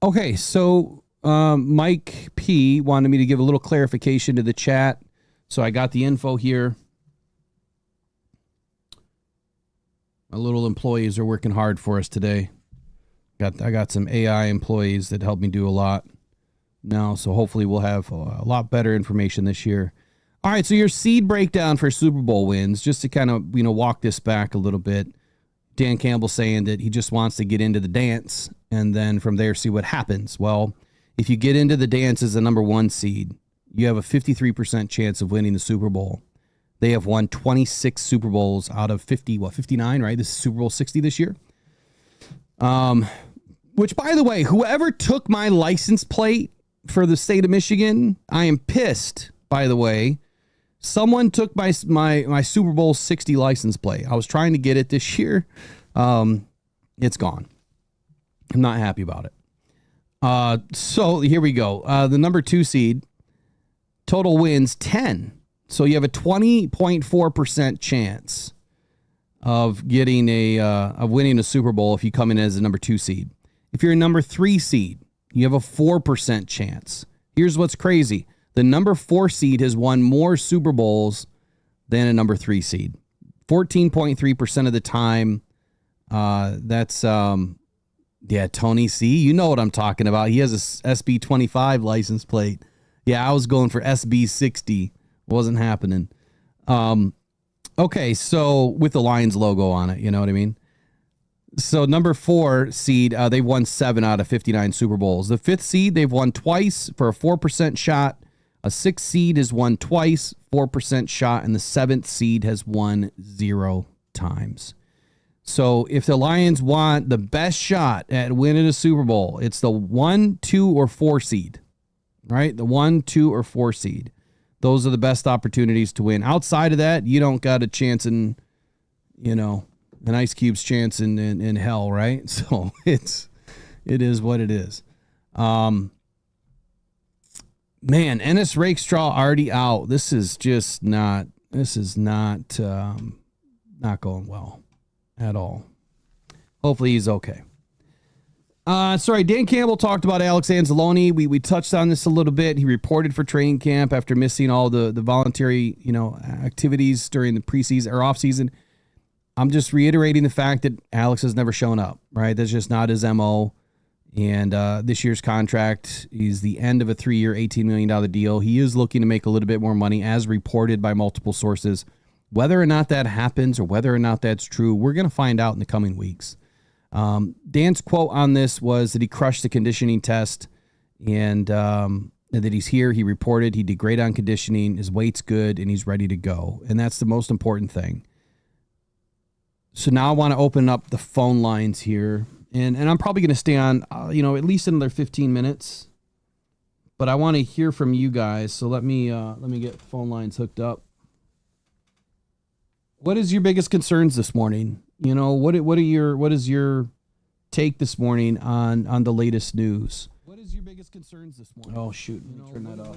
Okay, so Mike P wanted me to give a little clarification to the chat. So I got the info here. My little employees are working hard for us today. I got some AI employees that help me do a lot now. So hopefully we'll have a lot better information this year. All right, so your seed breakdown for Super Bowl wins, just to kind of, walk this back a little bit. Dan Campbell saying that he just wants to get into the dance and then from there see what happens. Well, if you get into the dance as the number 1 seed, you have a 53% chance of winning the Super Bowl. They have won 26 Super Bowls out of 59, right? This is Super Bowl 60 this year. Which, by the way, whoever took my license plate for the state of Michigan, I am pissed, by the way. Someone took my Super Bowl 60 license plate. I was trying to get it this year. It's gone. I'm not happy about it. So here we go. The number 2 seed, total wins 10. So you have a 20.4% chance of getting of winning a Super Bowl if you come in as a number 2 seed. If you're a number 3 seed, you have a 4% chance. Here's what's crazy. The number 4 seed has won more Super Bowls than a number 3 seed. 14.3% of the time. That's Tony C. You know what I'm talking about. He has a SB25 license plate. Yeah, I was going for SB60. Wasn't happening. Okay, so with the Lions logo on it, you know what I mean? So number 4 seed, they've won 7 out of 59 Super Bowls. The 5th seed, they've won twice for a 4% shot. A 6th seed has won twice, 4% shot, and the 7th seed has won 0 times. So if the Lions want the best shot at winning a Super Bowl, it's the 1, 2, or 4 seed, right? The 1, 2, or 4 seed. Those are the best opportunities to win. Outside of that, you don't got a chance in, an Ice Cube's chance in hell, right? So it is what it is. Man, Ennis Rakestraw already out. This is just not. This is not going well at all. Hopefully he's okay. Sorry, Dan Campbell talked about Alex Anzalone. We touched on this a little bit. He reported for training camp after missing all the voluntary, activities during the preseason or off season. I'm just reiterating the fact that Alex has never shown up, right? That's just not his MO. And this year's contract is the end of a 3-year, $18 million deal. He is looking to make a little bit more money, as reported by multiple sources. Whether or not that happens or whether or not that's true, we're going to find out in the coming weeks. Dan's quote on this was that he crushed the conditioning test and that he's here. He reported he did great on conditioning. His weight's good and he's ready to go. And that's the most important thing. So now I want to open up the phone lines here. And I'm probably going to stay on, at least another 15 minutes. But I want to hear from you guys. So let me get phone lines hooked up. What is your biggest concerns this morning? What is your take this morning on the latest news? What is your biggest concerns this morning? Oh shoot, let me turn that off.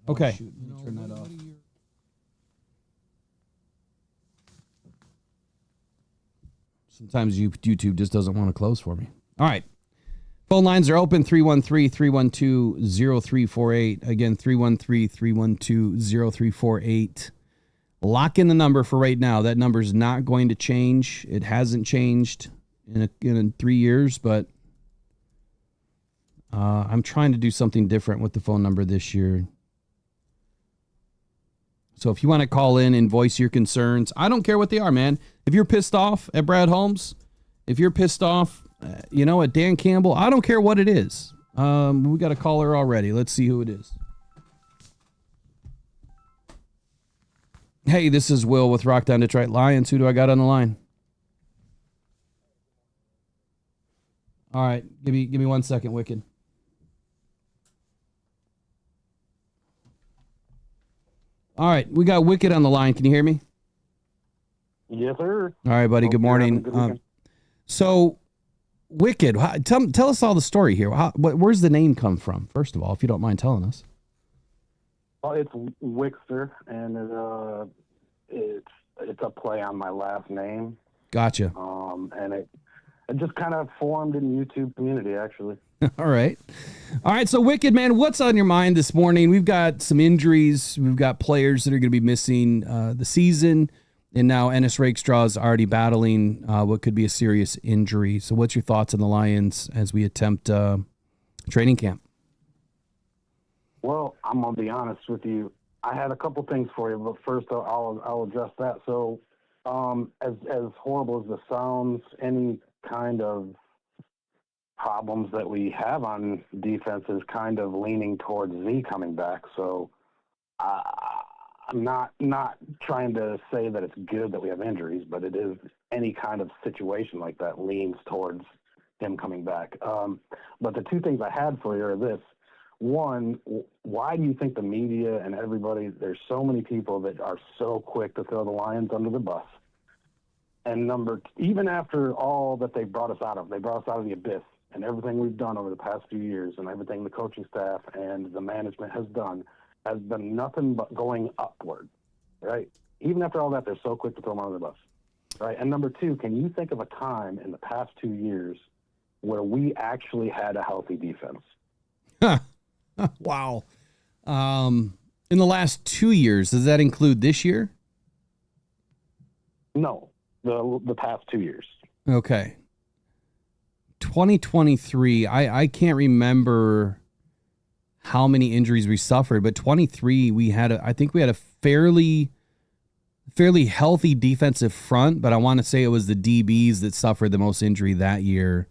Okay. Shoot, let me turn that off. Sometimes YouTube just doesn't want to close for me. All right. Phone lines are open, 313-312-0348. Again, 313-312-0348. Lock in the number for right now. That number is not going to change. It hasn't changed in 3 years, but I'm trying to do something different with the phone number this year. So if you want to call in and voice your concerns, I don't care what they are, man. If you're pissed off at Brad Holmes, if you're pissed off, at Dan Campbell, I don't care what it is. We got a caller already. Let's see who it is. Hey, this is Will with Rockhound Detroit Lions. Who do I got on the line? All right, give me 1 second, Wicked. All right, we got Wicked on the line. Can you hear me? Yes, sir. All right, buddy. Good morning. So, Wicked, tell us all the story here. Where's the name come from? First of all, if you don't mind telling us. Well, it's Wixter, and it's a play on my last name. Gotcha. And it just kind of formed in the YouTube community, actually. All right. So Wicked, man, what's on your mind this morning? We've got some injuries. We've got players that are going to be missing the season. And now Ennis Rakestraw is already battling what could be a serious injury. So what's your thoughts on the Lions as we attempt training camp? Well, I'm going to be honest with you. I had a couple things for you, but first I'll address that. So as horrible as this sounds, any kind of problems that we have on defense is kind of leaning towards Z coming back. So I'm not trying to say that it's good that we have injuries, but it is any kind of situation like that leans towards him coming back. But the two things I had for you are this. One, why do you think the media and everybody, there's so many people that are so quick to throw the Lions under the bus? And even after all that they brought us out of the abyss and everything we've done over the past few years and everything the coaching staff and the management has done has been nothing but going upward, right? Even after all that, they're so quick to throw them under the bus, right? And number two, can you think of a time in the past 2 years where we actually had a healthy defense? Wow. In the last 2 years, does that include this year? No, the past 2 years. Okay. 2023, I can't remember how many injuries we suffered, but 23 I think we had a fairly healthy defensive front, but I want to say it was the DBs that suffered the most injury that year.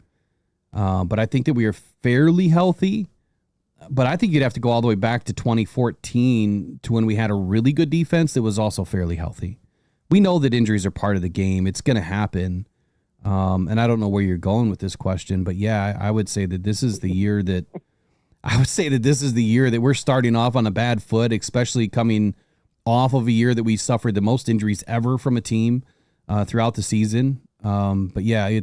But I think that we were fairly healthy. But I think you'd have to go all the way back to 2014 to when we had a really good defense that was also fairly healthy. We know that injuries are part of the game. It's going to happen. And I don't know where you're going with this question, but yeah, I would say that this is the year that we're starting off on a bad foot, especially coming off of a year that we suffered the most injuries ever from a team throughout the season. But yeah,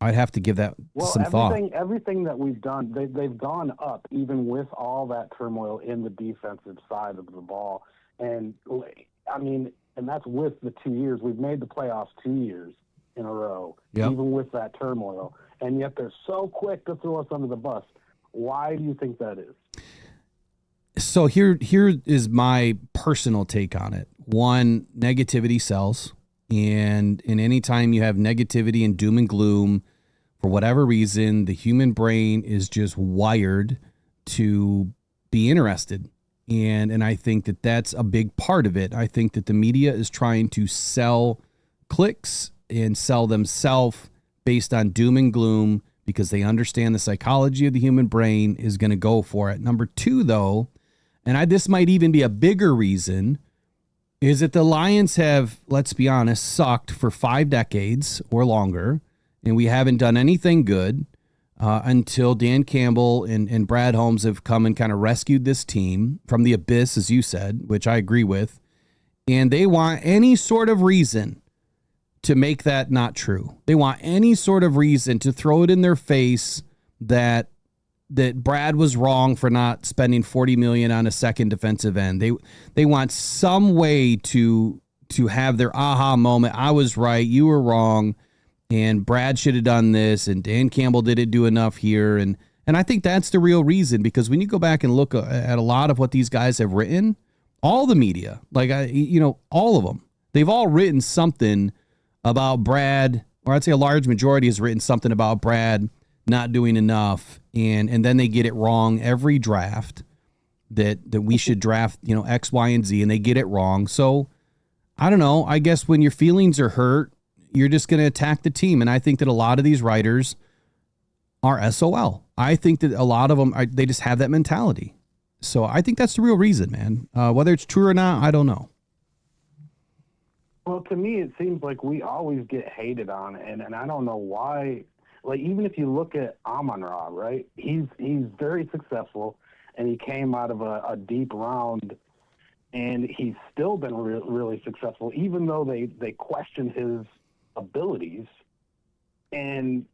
I'd have to give that some thought. Everything that we've done, they've gone up even with all that turmoil in the defensive side of the ball. And I mean, and that's with the 2 years. We've made the playoffs 2 years in a row, even with that turmoil. And yet they're so quick to throw us under the bus. Why do you think that is? So here is my personal take on it. One, negativity sells. And any time you have negativity and doom and gloom, for whatever reason, the human brain is just wired to be interested. And I think that that's a big part of it. I think that the media is trying to sell clicks and sell themselves based on doom and gloom because they understand the psychology of the human brain is going to go for it. Number two, though, and this might even be a bigger reason, is that the Lions have, let's be honest, sucked for 5 decades or longer, and we haven't done anything good until Dan Campbell and Brad Holmes have come and kind of rescued this team from the abyss, as you said, which I agree with, and they want any sort of reason to make that not true. They want any sort of reason to throw it in their face that Brad was wrong for not spending $40 million on a second defensive end. They want some way to have their aha moment. I was right, you were wrong, and Brad should have done this, and Dan Campbell didn't do enough here. And I think that's the real reason, because when you go back and look at a lot of what these guys have written, all the media, all of them, they've all written something about Brad, or I'd say a large majority has written something about Brad not doing enough, and then they get it wrong every draft that we should draft, X, Y, and Z, and they get it wrong. So I don't know. I guess when your feelings are hurt, you're just going to attack the team. And I think that a lot of these writers are SOL. I think that a lot of them, they just have that mentality. So I think that's the real reason, man. Whether it's true or not, I don't know. Well, to me, it seems like we always get hated on, and I don't know why. Like, even if you look at Amon-Ra, right? He's very successful, and he came out of a deep round, and he's still been really successful, even though they question his abilities. And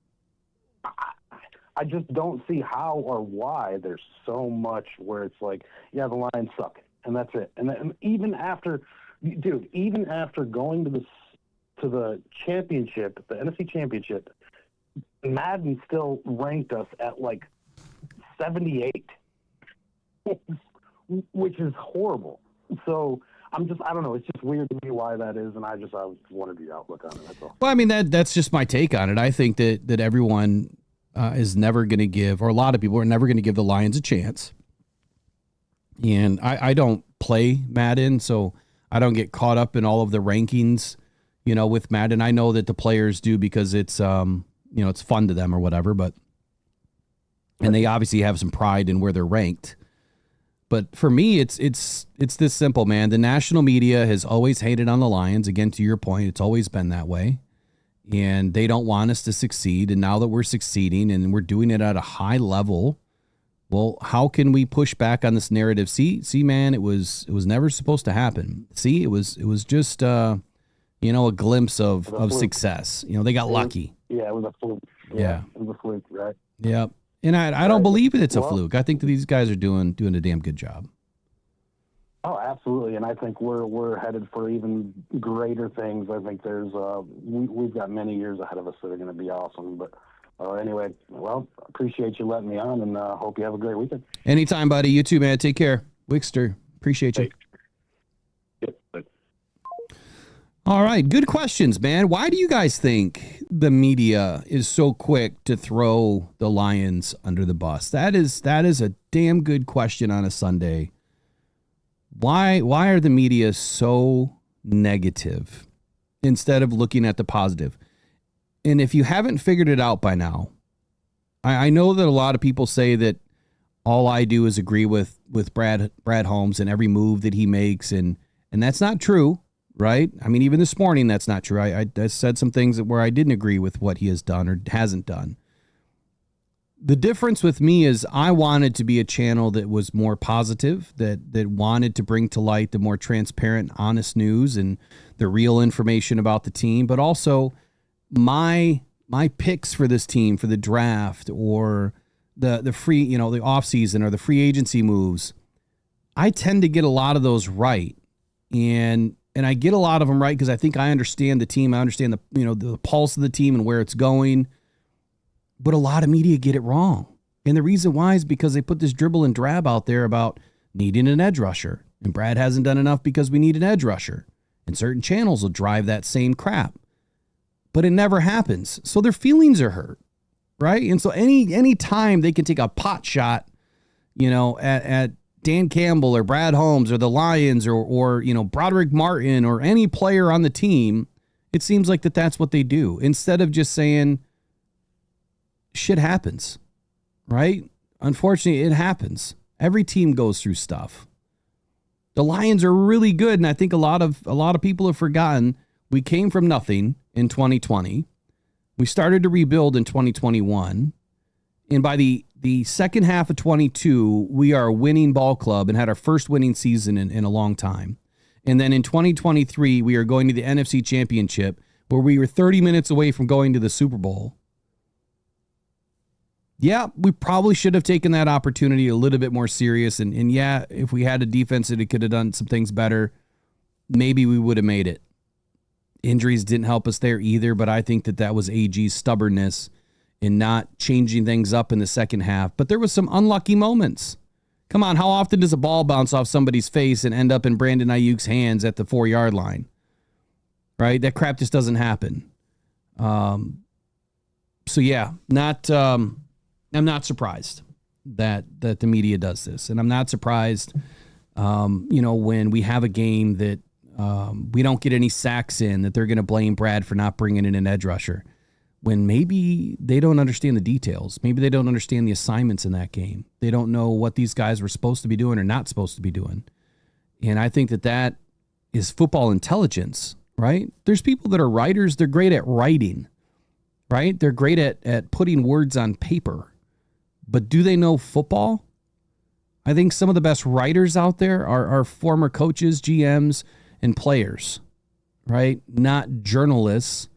I just don't see how or why there's so much where it's like, yeah, the Lions suck, and that's it. And even after going to the championship, the NFC Championship, Madden still ranked us at like 78, which is horrible. So I don't know. It's just weird to me why that is, and I wanted your outlook on it. That's all. Well, I mean, that's just my take on it. I think that everyone is never going to give, or a lot of people are never going to give the Lions a chance. And I don't play Madden, so I don't get caught up in all of the rankings, with Madden. I know that the players do because it's it's fun to them or whatever, and they obviously have some pride in where they're ranked. But for me, it's this simple, man. The national media has always hated on the Lions. Again, to your point, it's always been that way. And they don't want us to succeed. And now that we're succeeding and we're doing it at a high level, well, how can we push back on this narrative? See, man, it was never supposed to happen. See, it was just a glimpse of success. They got lucky. Yeah, it was a fluke. Yeah. It was a fluke, right? Yeah. And I don't believe it's a fluke. I think that these guys are doing a damn good job. Oh, absolutely. And I think we're headed for even greater things. I think there's we've got many years ahead of us that are going to be awesome. But anyway, well, appreciate you letting me on, and hope you have a great weekend. Anytime, buddy. You too, man. Take care. Wickster, appreciate you. Yep. All right. Good questions, man. Why do you guys think the media is so quick to throw the Lions under the bus? That is a damn good question on a Sunday. Why are the media so negative instead of looking at the positive? And if you haven't figured it out by now, I know that a lot of people say that all I do is agree with Brad Holmes and every move that he makes, and that's not true. Right? I mean, even this morning, that's not true. I said some things where I didn't agree with what he has done or hasn't done. The difference with me is I wanted to be a channel that was more positive, that wanted to bring to light the more transparent, honest news and the real information about the team. But also my my picks for this team for the draft or the free, the offseason or the free agency moves, I tend to get a lot of those right. And I get a lot of them right because I think I understand the team. I understand the pulse of the team and where it's going. But a lot of media get it wrong. And the reason why is because they put this dribble and drab out there about needing an edge rusher. And Brad hasn't done enough because we need an edge rusher. And certain channels will drive that same crap. But it never happens. So their feelings are hurt, right? And so any time they can take a pot shot, at Dan Campbell or Brad Holmes or the Lions or Broderick Martin or any player on the team, it seems like that's what they do. Instead of just saying, shit happens, right? Unfortunately, it happens. Every team goes through stuff. The Lions are really good, and I think a lot of people have forgotten we came from nothing in 2020. We started to rebuild in 2021, and by the second half of 22, we are a winning ball club and had our first winning season in a long time. And then in 2023, we are going to the NFC Championship, where we were 30 minutes away from going to the Super Bowl. Yeah, we probably should have taken that opportunity a little bit more serious. And yeah, if we had a defense that could have done some things better, maybe we would have made it. Injuries didn't help us there either, but I think that was AG's stubbornness in not changing things up in the second half. But there was some unlucky moments. Come on, how often does a ball bounce off somebody's face and end up in Brandon Ayuk's hands at the 4-yard line? Right? That crap just doesn't happen. So yeah, I'm not surprised that the media does this. And I'm not surprised, when we have a game that we don't get any sacks in, that they're going to blame Brad for not bringing in an edge rusher. When maybe they don't understand the details. Maybe they don't understand the assignments in that game. They don't know what these guys were supposed to be doing or not supposed to be doing. And I think that is football intelligence, right? There's people that are writers. They're great at writing, right? They're great at putting words on paper. But do they know football? I think some of the best writers out there are former coaches, GMs, and players, right? Not journalists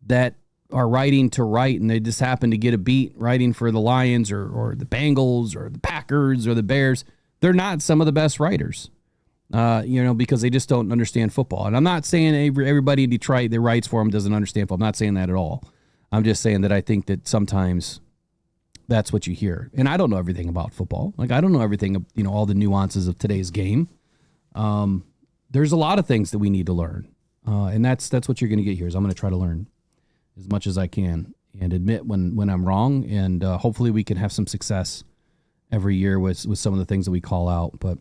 that are writing to write and they just happen to get a beat writing for the Lions or the Bengals or the Packers or the Bears. They're not some of the best writers, because they just don't understand football. And I'm not saying everybody in Detroit that writes for them doesn't understand football. I'm not saying that at all. I'm just saying that I think that sometimes that's what you hear. And I don't know everything about football. Like, I don't know everything, all the nuances of today's game. There's a lot of things that we need to learn. And that's what you're going to get here is I'm going to try to learn as much as I can and admit when I'm wrong. And hopefully we can have some success every year with some of the things that we call out. But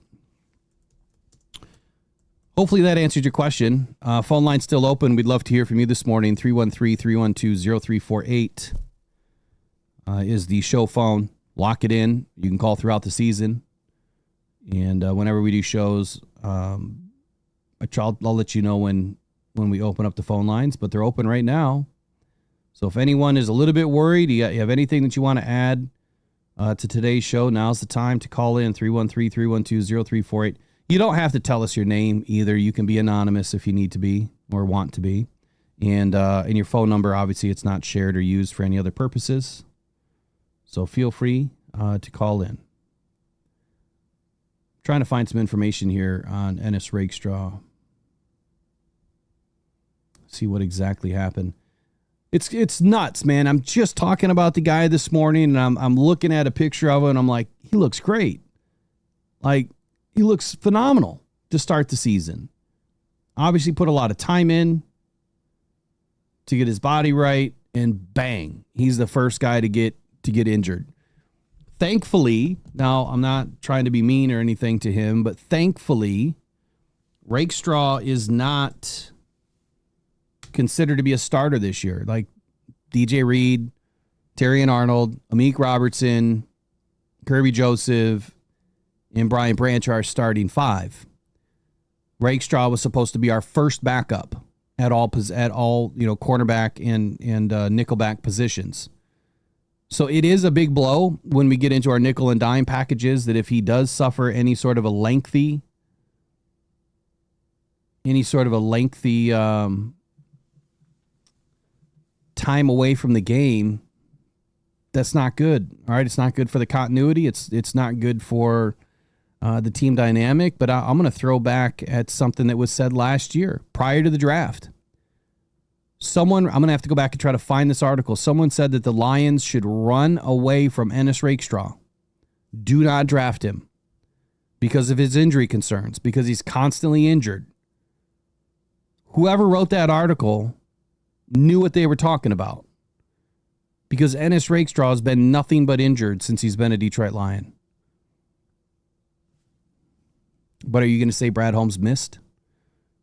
hopefully that answered your question. Phone line's still open. We'd love to hear from you this morning. 313-312-0348. Is the show phone. Lock it in. You can call throughout the season. And whenever we do shows, I'll let you know when we open up the phone lines, but they're open right now. So if anyone is a little bit worried, you have anything that you want to add to today's show, now's the time to call in 313-312-0348. You don't have to tell us your name either. You can be anonymous if you need to be or want to be. And your phone number, obviously, it's not shared or used for any other purposes. So feel free to call in. Trying to find some information here on Ennis Rakestraw. See what exactly happened. It's nuts, man. I'm just talking about the guy this morning, and I'm looking at a picture of him, and I'm like, he looks great. Like, he looks phenomenal to start the season. Obviously put a lot of time in to get his body right, and bang, he's the first guy to get injured. Thankfully, now I'm not trying to be mean or anything to him, but thankfully, Rakestraw is not considered to be a starter this year. Like DJ Reed, Terrion Arnold, Amik Robertson, Kirby Joseph, and Brian Branch are starting 5. Rakestraw was supposed to be our first backup at all cornerback and nickelback positions. So it is a big blow when we get into our nickel and dime packages that if he does suffer any sort of a lengthy time time away from the game, that's not good. All right, it's not good for the continuity. It's not good for the team dynamic. But I'm going to throw back at something that was said last year prior to the draft. I'm going to have to go back and try to find this article. Someone said that the Lions should run away from Ennis Rakestraw. Do not draft him because of his injury concerns, because he's constantly injured. Whoever wrote that article knew what they were talking about, because Ennis Rakestraw has been nothing but injured since he's been a Detroit Lion. But are you going to say Brad Holmes missed?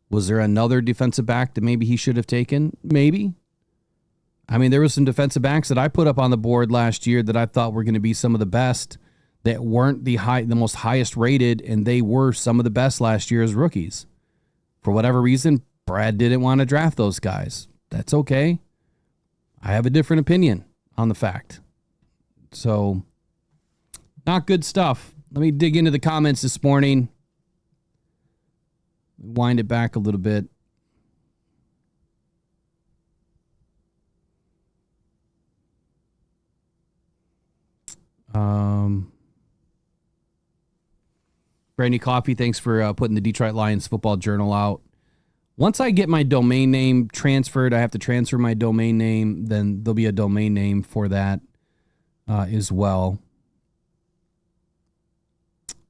Was there another defensive back that maybe he should have taken? Maybe. I mean, there were some defensive backs that I put up on the board last year that I thought were going to be some of the best, that weren't the most highest rated, and they were some of the best last year as rookies. For whatever reason, Brad didn't want to draft those guys. That's okay. I have a different opinion on the fact. So, not good stuff. Let me dig into the comments this morning. Wind it back a little bit. Brandy Coffee, thanks for putting the Detroit Lions Football Journal out. Once I get my domain name transferred, I have to transfer my domain name, then there'll be a domain name for that as well.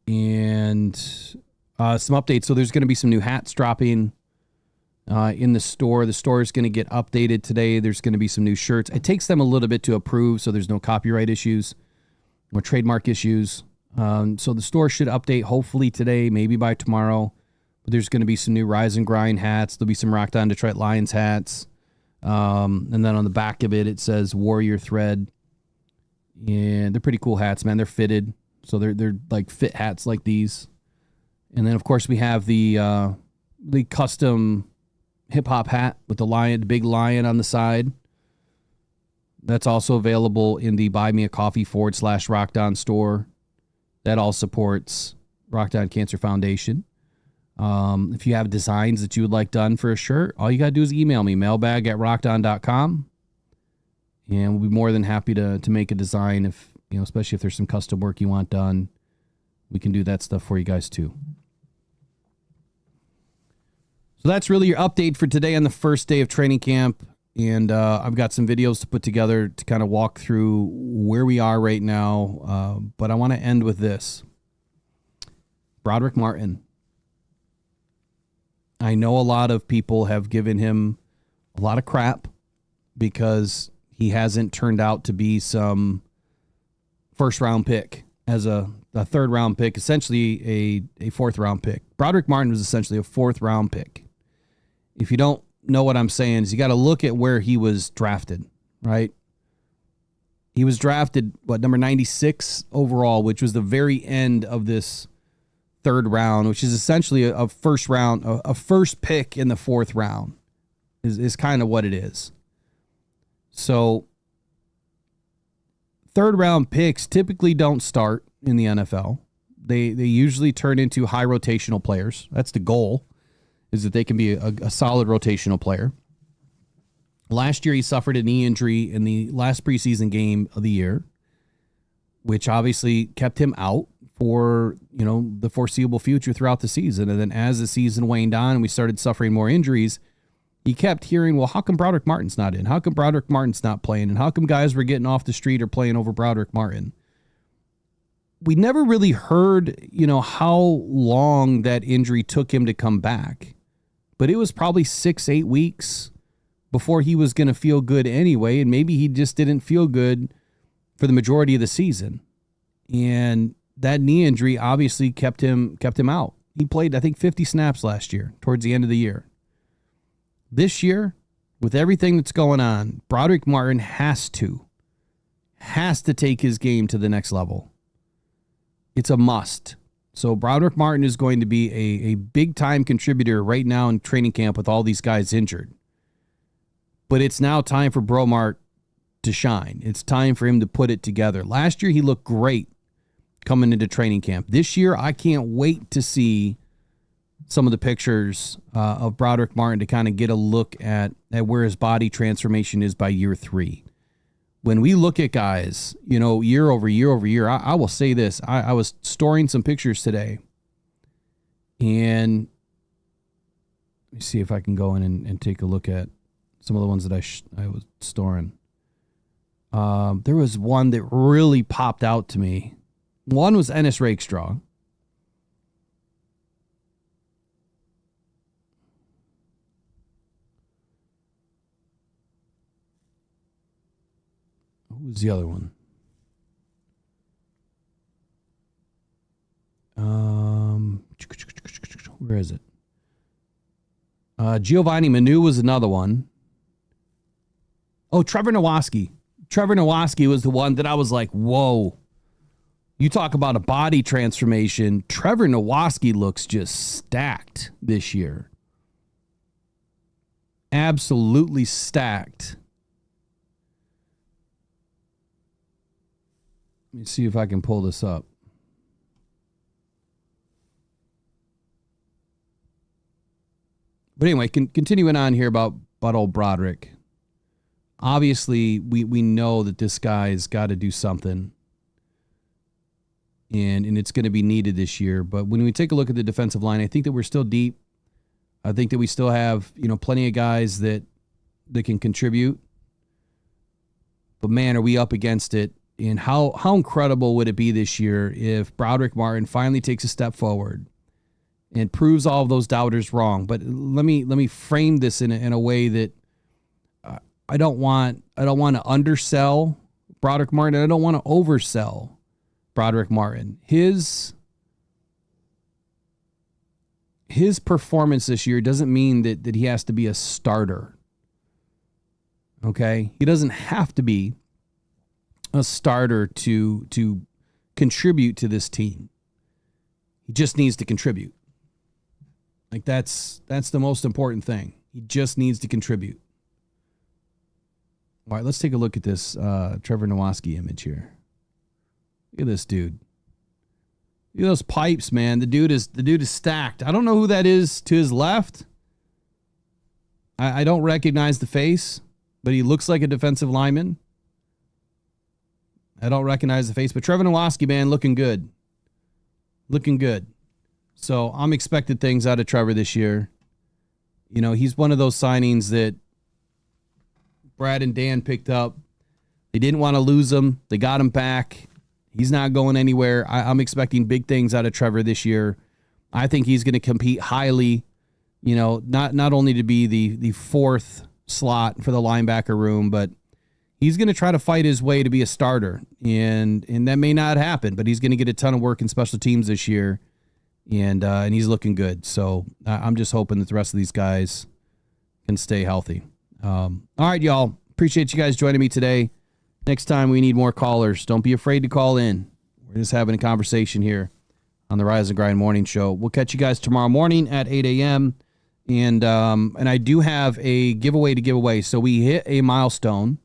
And some updates. So there's going to be some new hats dropping in the store. The store is going to get updated today. There's going to be some new shirts. It takes them a little bit to approve, so there's no copyright issues or trademark issues. So the store should update hopefully today, maybe by tomorrow. But there's going to be some new Rise and Grind hats. There'll be some Rocked On Detroit Lions hats. And then on the back of it, it says Warrior Thread. And they're pretty cool hats, man. They're fitted. So they're like fit hats like these. And then, of course, we have the custom hip-hop hat with the big lion on the side. That's also available in the Buy Me a Coffee /Rocked On store. That all supports Rocked On Cancer Foundation. If you have designs that you would like done for a shirt, all you got to do is email me, mailbag@rockedon.com. And we'll be more than happy to make a design, if especially if there's some custom work you want done. We can do that stuff for you guys too. So that's really your update for today on the first day of training camp. And I've got some videos to put together to kind of walk through where we are right now. But I want to end with this. Broderick Martin. I know a lot of people have given him a lot of crap because he hasn't turned out to be some first-round pick as a third-round pick, essentially a fourth-round pick. Broderick Martin was essentially a fourth-round pick. If you don't know what I'm saying, is you got to look at where he was drafted, right? He was drafted, number 96 overall, which was the very end of this third round, which is essentially a first pick in the fourth round is kind of what it is. So third round picks typically don't start in the NFL. They usually turn into high rotational players. That's the goal, is that they can be a solid rotational player. Last year, he suffered a knee injury in the last preseason game of the year, which obviously kept him out for, the foreseeable future throughout the season. And then as the season waned on and we started suffering more injuries, he kept hearing, well, how come Broderick Martin's not in? How come Broderick Martin's not playing? And how come guys were getting off the street or playing over Broderick Martin? We never really heard, how long that injury took him to come back. But it was probably 6-8 weeks before he was going to feel good anyway. And maybe he just didn't feel good for the majority of the season. And that knee injury obviously kept him out. He played, I think, 50 snaps last year, towards the end of the year. This year, with everything that's going on, Broderick Martin has to take his game to the next level. It's a must. So Broderick Martin is going to be a big-time contributor right now in training camp with all these guys injured. But it's now time for Bromart to shine. It's time for him to put it together. Last year, he looked great coming into training camp. This year, I can't wait to see some of the pictures of Broderick Martin to kind of get a look at where his body transformation is by year 3. When we look at guys, you know, year over year over year, I will say this. I was storing some pictures today, and let me see if I can go in and take a look at some of the ones that I was storing. There was one that really popped out to me. One was Ennis Rakestraw. Who was the other one? Where is it? Giovanni Manu was another one. Oh, Trevor Nowaski. Trevor Nowaski was the one that I was like, whoa. You talk about a body transformation. Trevor Nowaski looks just stacked this year. Absolutely stacked. Let me see if I can pull this up. But anyway, continuing on here about old Broderick. Obviously, we know that this guy's got to do something. And it's going to be needed this year. But when we take a look at the defensive line, I think that we're still deep. I think that we still have, you know, plenty of guys that can contribute. But man, are we up against it. And how incredible would it be this year if Broderick Martin finally takes a step forward and proves all of those doubters wrong. But let me frame this in a way that I don't want to undersell Broderick Martin. I don't want to oversell Broderick Martin. His performance this year doesn't mean that he has to be a starter. Okay? He doesn't have to be a starter to contribute to this team. He just needs to contribute. Like that's the most important thing. He just needs to contribute. All right, let's take a look at this Trevor Nowaski image here. Look at this dude. Look at those pipes, man. The dude is stacked. I don't know who that is to his left. I don't recognize the face, but he looks like a defensive lineman. I don't recognize the face, but Trevor Nowaski, man, looking good. Looking good. So I'm expecting things out of Trevor this year. You know, he's one of those signings that Brad and Dan picked up. They didn't want to lose him. They got him back. He's not going anywhere. I'm expecting big things out of Trevor this year. I think he's going to compete highly, you know, not only to be the fourth slot for the linebacker room, but he's going to try to fight his way to be a starter. And that may not happen, but he's going to get a ton of work in special teams this year. And he's looking good. So I'm just hoping that the rest of these guys can stay healthy. All right, y'all. Appreciate you guys joining me today. Next time we need more callers. Don't be afraid to call in. We're just having a conversation here on the Rise and Grind Morning Show. We'll catch you guys tomorrow morning at 8 a.m. And I do have a giveaway to give away. So we hit a milestone,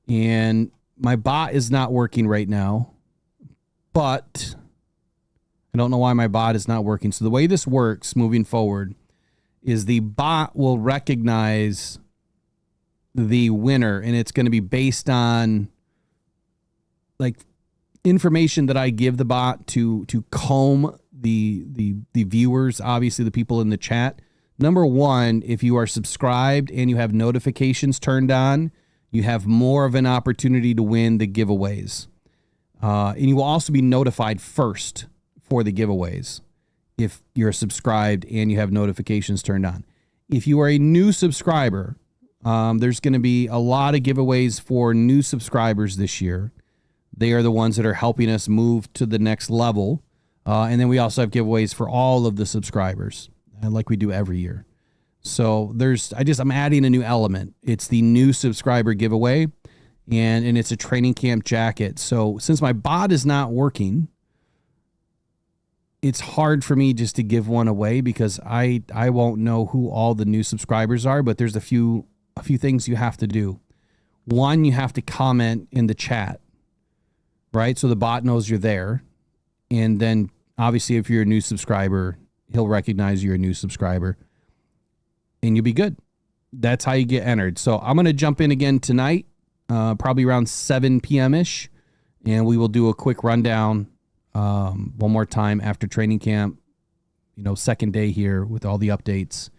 and my bot is not working right now, but I don't know why my bot is not working. So the way this works moving forward is the bot will recognize the winner, and it's going to be based on like information that I give the bot to comb the viewers, obviously the people in the chat. Number one, if you are subscribed and you have notifications turned on, you have more of an opportunity to win the giveaways. And you will also be notified first for the giveaways if you're subscribed and you have notifications turned on. If you are a new subscriber, there's going to be a lot of giveaways for new subscribers this year. They are the ones that are helping us move to the next level. And then we also have giveaways for all of the subscribers, like we do every year. So I'm adding a new element. It's the new subscriber giveaway, and it's a training camp jacket. So since my bot is not working, it's hard for me just to give one away because I won't know who all the new subscribers are, but there's a few things you have to do. One, you have to comment in the chat, right? So the bot knows you're there. And then obviously if you're a new subscriber, he'll recognize you're a new subscriber, and you'll be good. That's how you get entered. So I'm going to jump in again tonight, probably around 7 p.m.-ish, and we will do a quick rundown one more time after training camp, second day here with all the updates,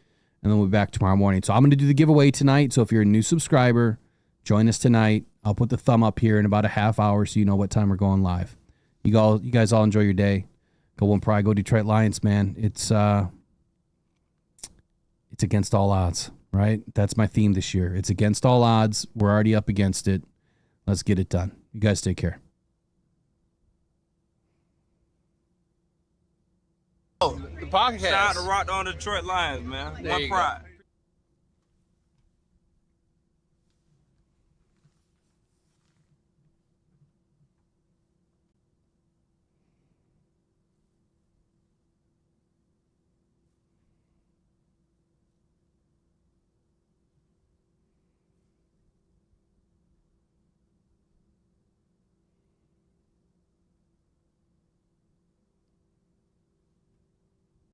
and then we'll be back tomorrow morning. So I'm going to do the giveaway tonight. So if you're a new subscriber, join us tonight. I'll put the thumb up here in about a half hour so you know what time we're going live. You guys all enjoy your day. Go One Pride, go Detroit Lions, man. It's against all odds, right? That's my theme this year. It's against all odds. We're already up against it. Let's get it done. You guys take care. The podcast. Shout out to Rockhound Detroit Lions, man. One Pride.